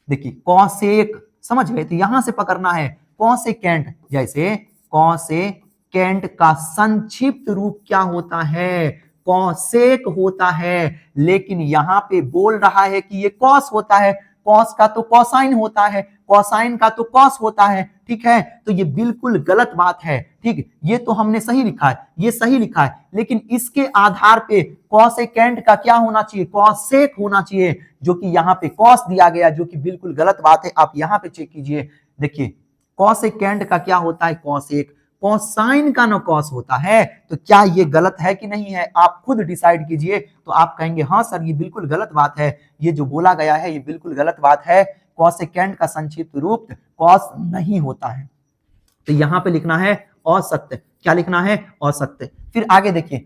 देखिए कोसेक, समझ गए? तो यहां से पकड़ना है कोसेकेंट। जैसे कोसेकेंट का संक्षिप्त रूप क्या होता है? कोसेक होता है। लेकिन यहां पे बोल रहा है कि ये कॉस होता है। कॉस का तो कोसाइन होता है, कोसाइन का तो कॉस होता है। ठीक है, तो ये बिल्कुल गलत बात है। ठीक, ये तो हमने सही लिखा है, ये सही लिखा है, लेकिन इसके आधार पे कोसेकेंट का क्या होना चाहिए? कोसेक होना चाहिए, जो कि यहाँ पे कॉस दिया गया, जो कि बिल्कुल गलत बात है। आप यहाँ पे चेक कीजिए, देखिए कोसेकेंट का क्या होता है? कोसेक। कोसाइन का ना कॉस होता है। तो क्या ये गलत है कि नहीं है? आप खुद डिसाइड कीजिए। तो आप कहेंगे हाँ सर ये बिल्कुल गलत बात है, ये जो बोला गया है ये बिल्कुल गलत बात है। कोसेकेंट का संक्षिप्त रूप कॉस नहीं होता है। तो यहां पे लिखना है असत्य। क्या लिखना है? असत्य। फिर आगे देखिए,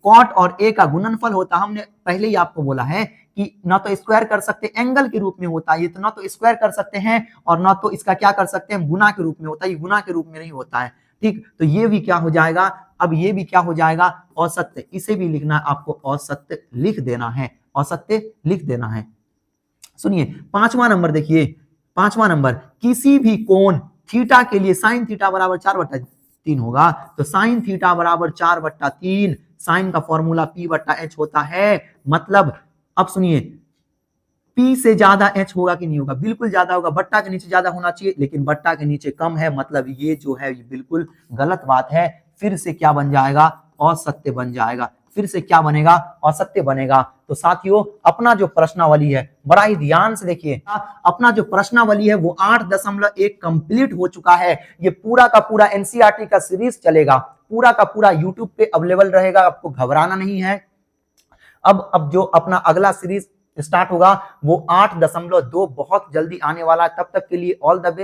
कॉट और ए का गुणनफल होता है। हमने पहले ही आपको बोला है कि ना तो स्क्वायर कर सकते, एंगल के रूप में होता है ये, तो ना तो स्क्वायर कर सकते हैं और ना तो इसका क्या कर सकते हैं, गुना के रूप में होता है। ये गुना के रूप में नहीं होता है। ठीक, तो ये भी क्या हो जाएगा? अब ये भी क्या हो जाएगा? असत्य। इसे भी लिखना, आपको असत्य लिख देना है, असत्य लिख देना है। सुनिए पांचवा नंबर देखिए, पांचवा नंबर, किसी भी कोण थीटा के लिए साइन थीटा बराबर 4/3 होगा। तो साइन थीटा बराबर 4/3, साइन का फॉर्मूला p/h होता है। मतलब अब सुनिए, p से ज्यादा h होगा कि नहीं होगा? बिल्कुल ज्यादा होगा। बट्टा के नीचे ज्यादा होना चाहिए, लेकिन बट्टा के नीचे कम है, मतलब ये जो है ये बिल्कुल गलत बात है। फिर से क्या बन जाएगा? असत्य बन जाएगा। फिर से क्या बनेगा, असत्य बनेगा। तो साथियों अपना जो प्रश्नावली है बड़ा ही ध्यान से देखिए, अपना जो प्रश्नावली है वो 8.1 कंप्लीट हो चुका है। ये पूरा का पूरा एनसीईआरटी का सीरीज चलेगा, पूरा का पूरा यूट्यूब पे अवेलेबल रहेगा, आपको घबराना नहीं है। अब जो अपना अगला सीरीज स्टार्ट होगा वो 8.2 बहुत जल्दी आने वाला है। तब तक के लिए ऑल द बेस्ट।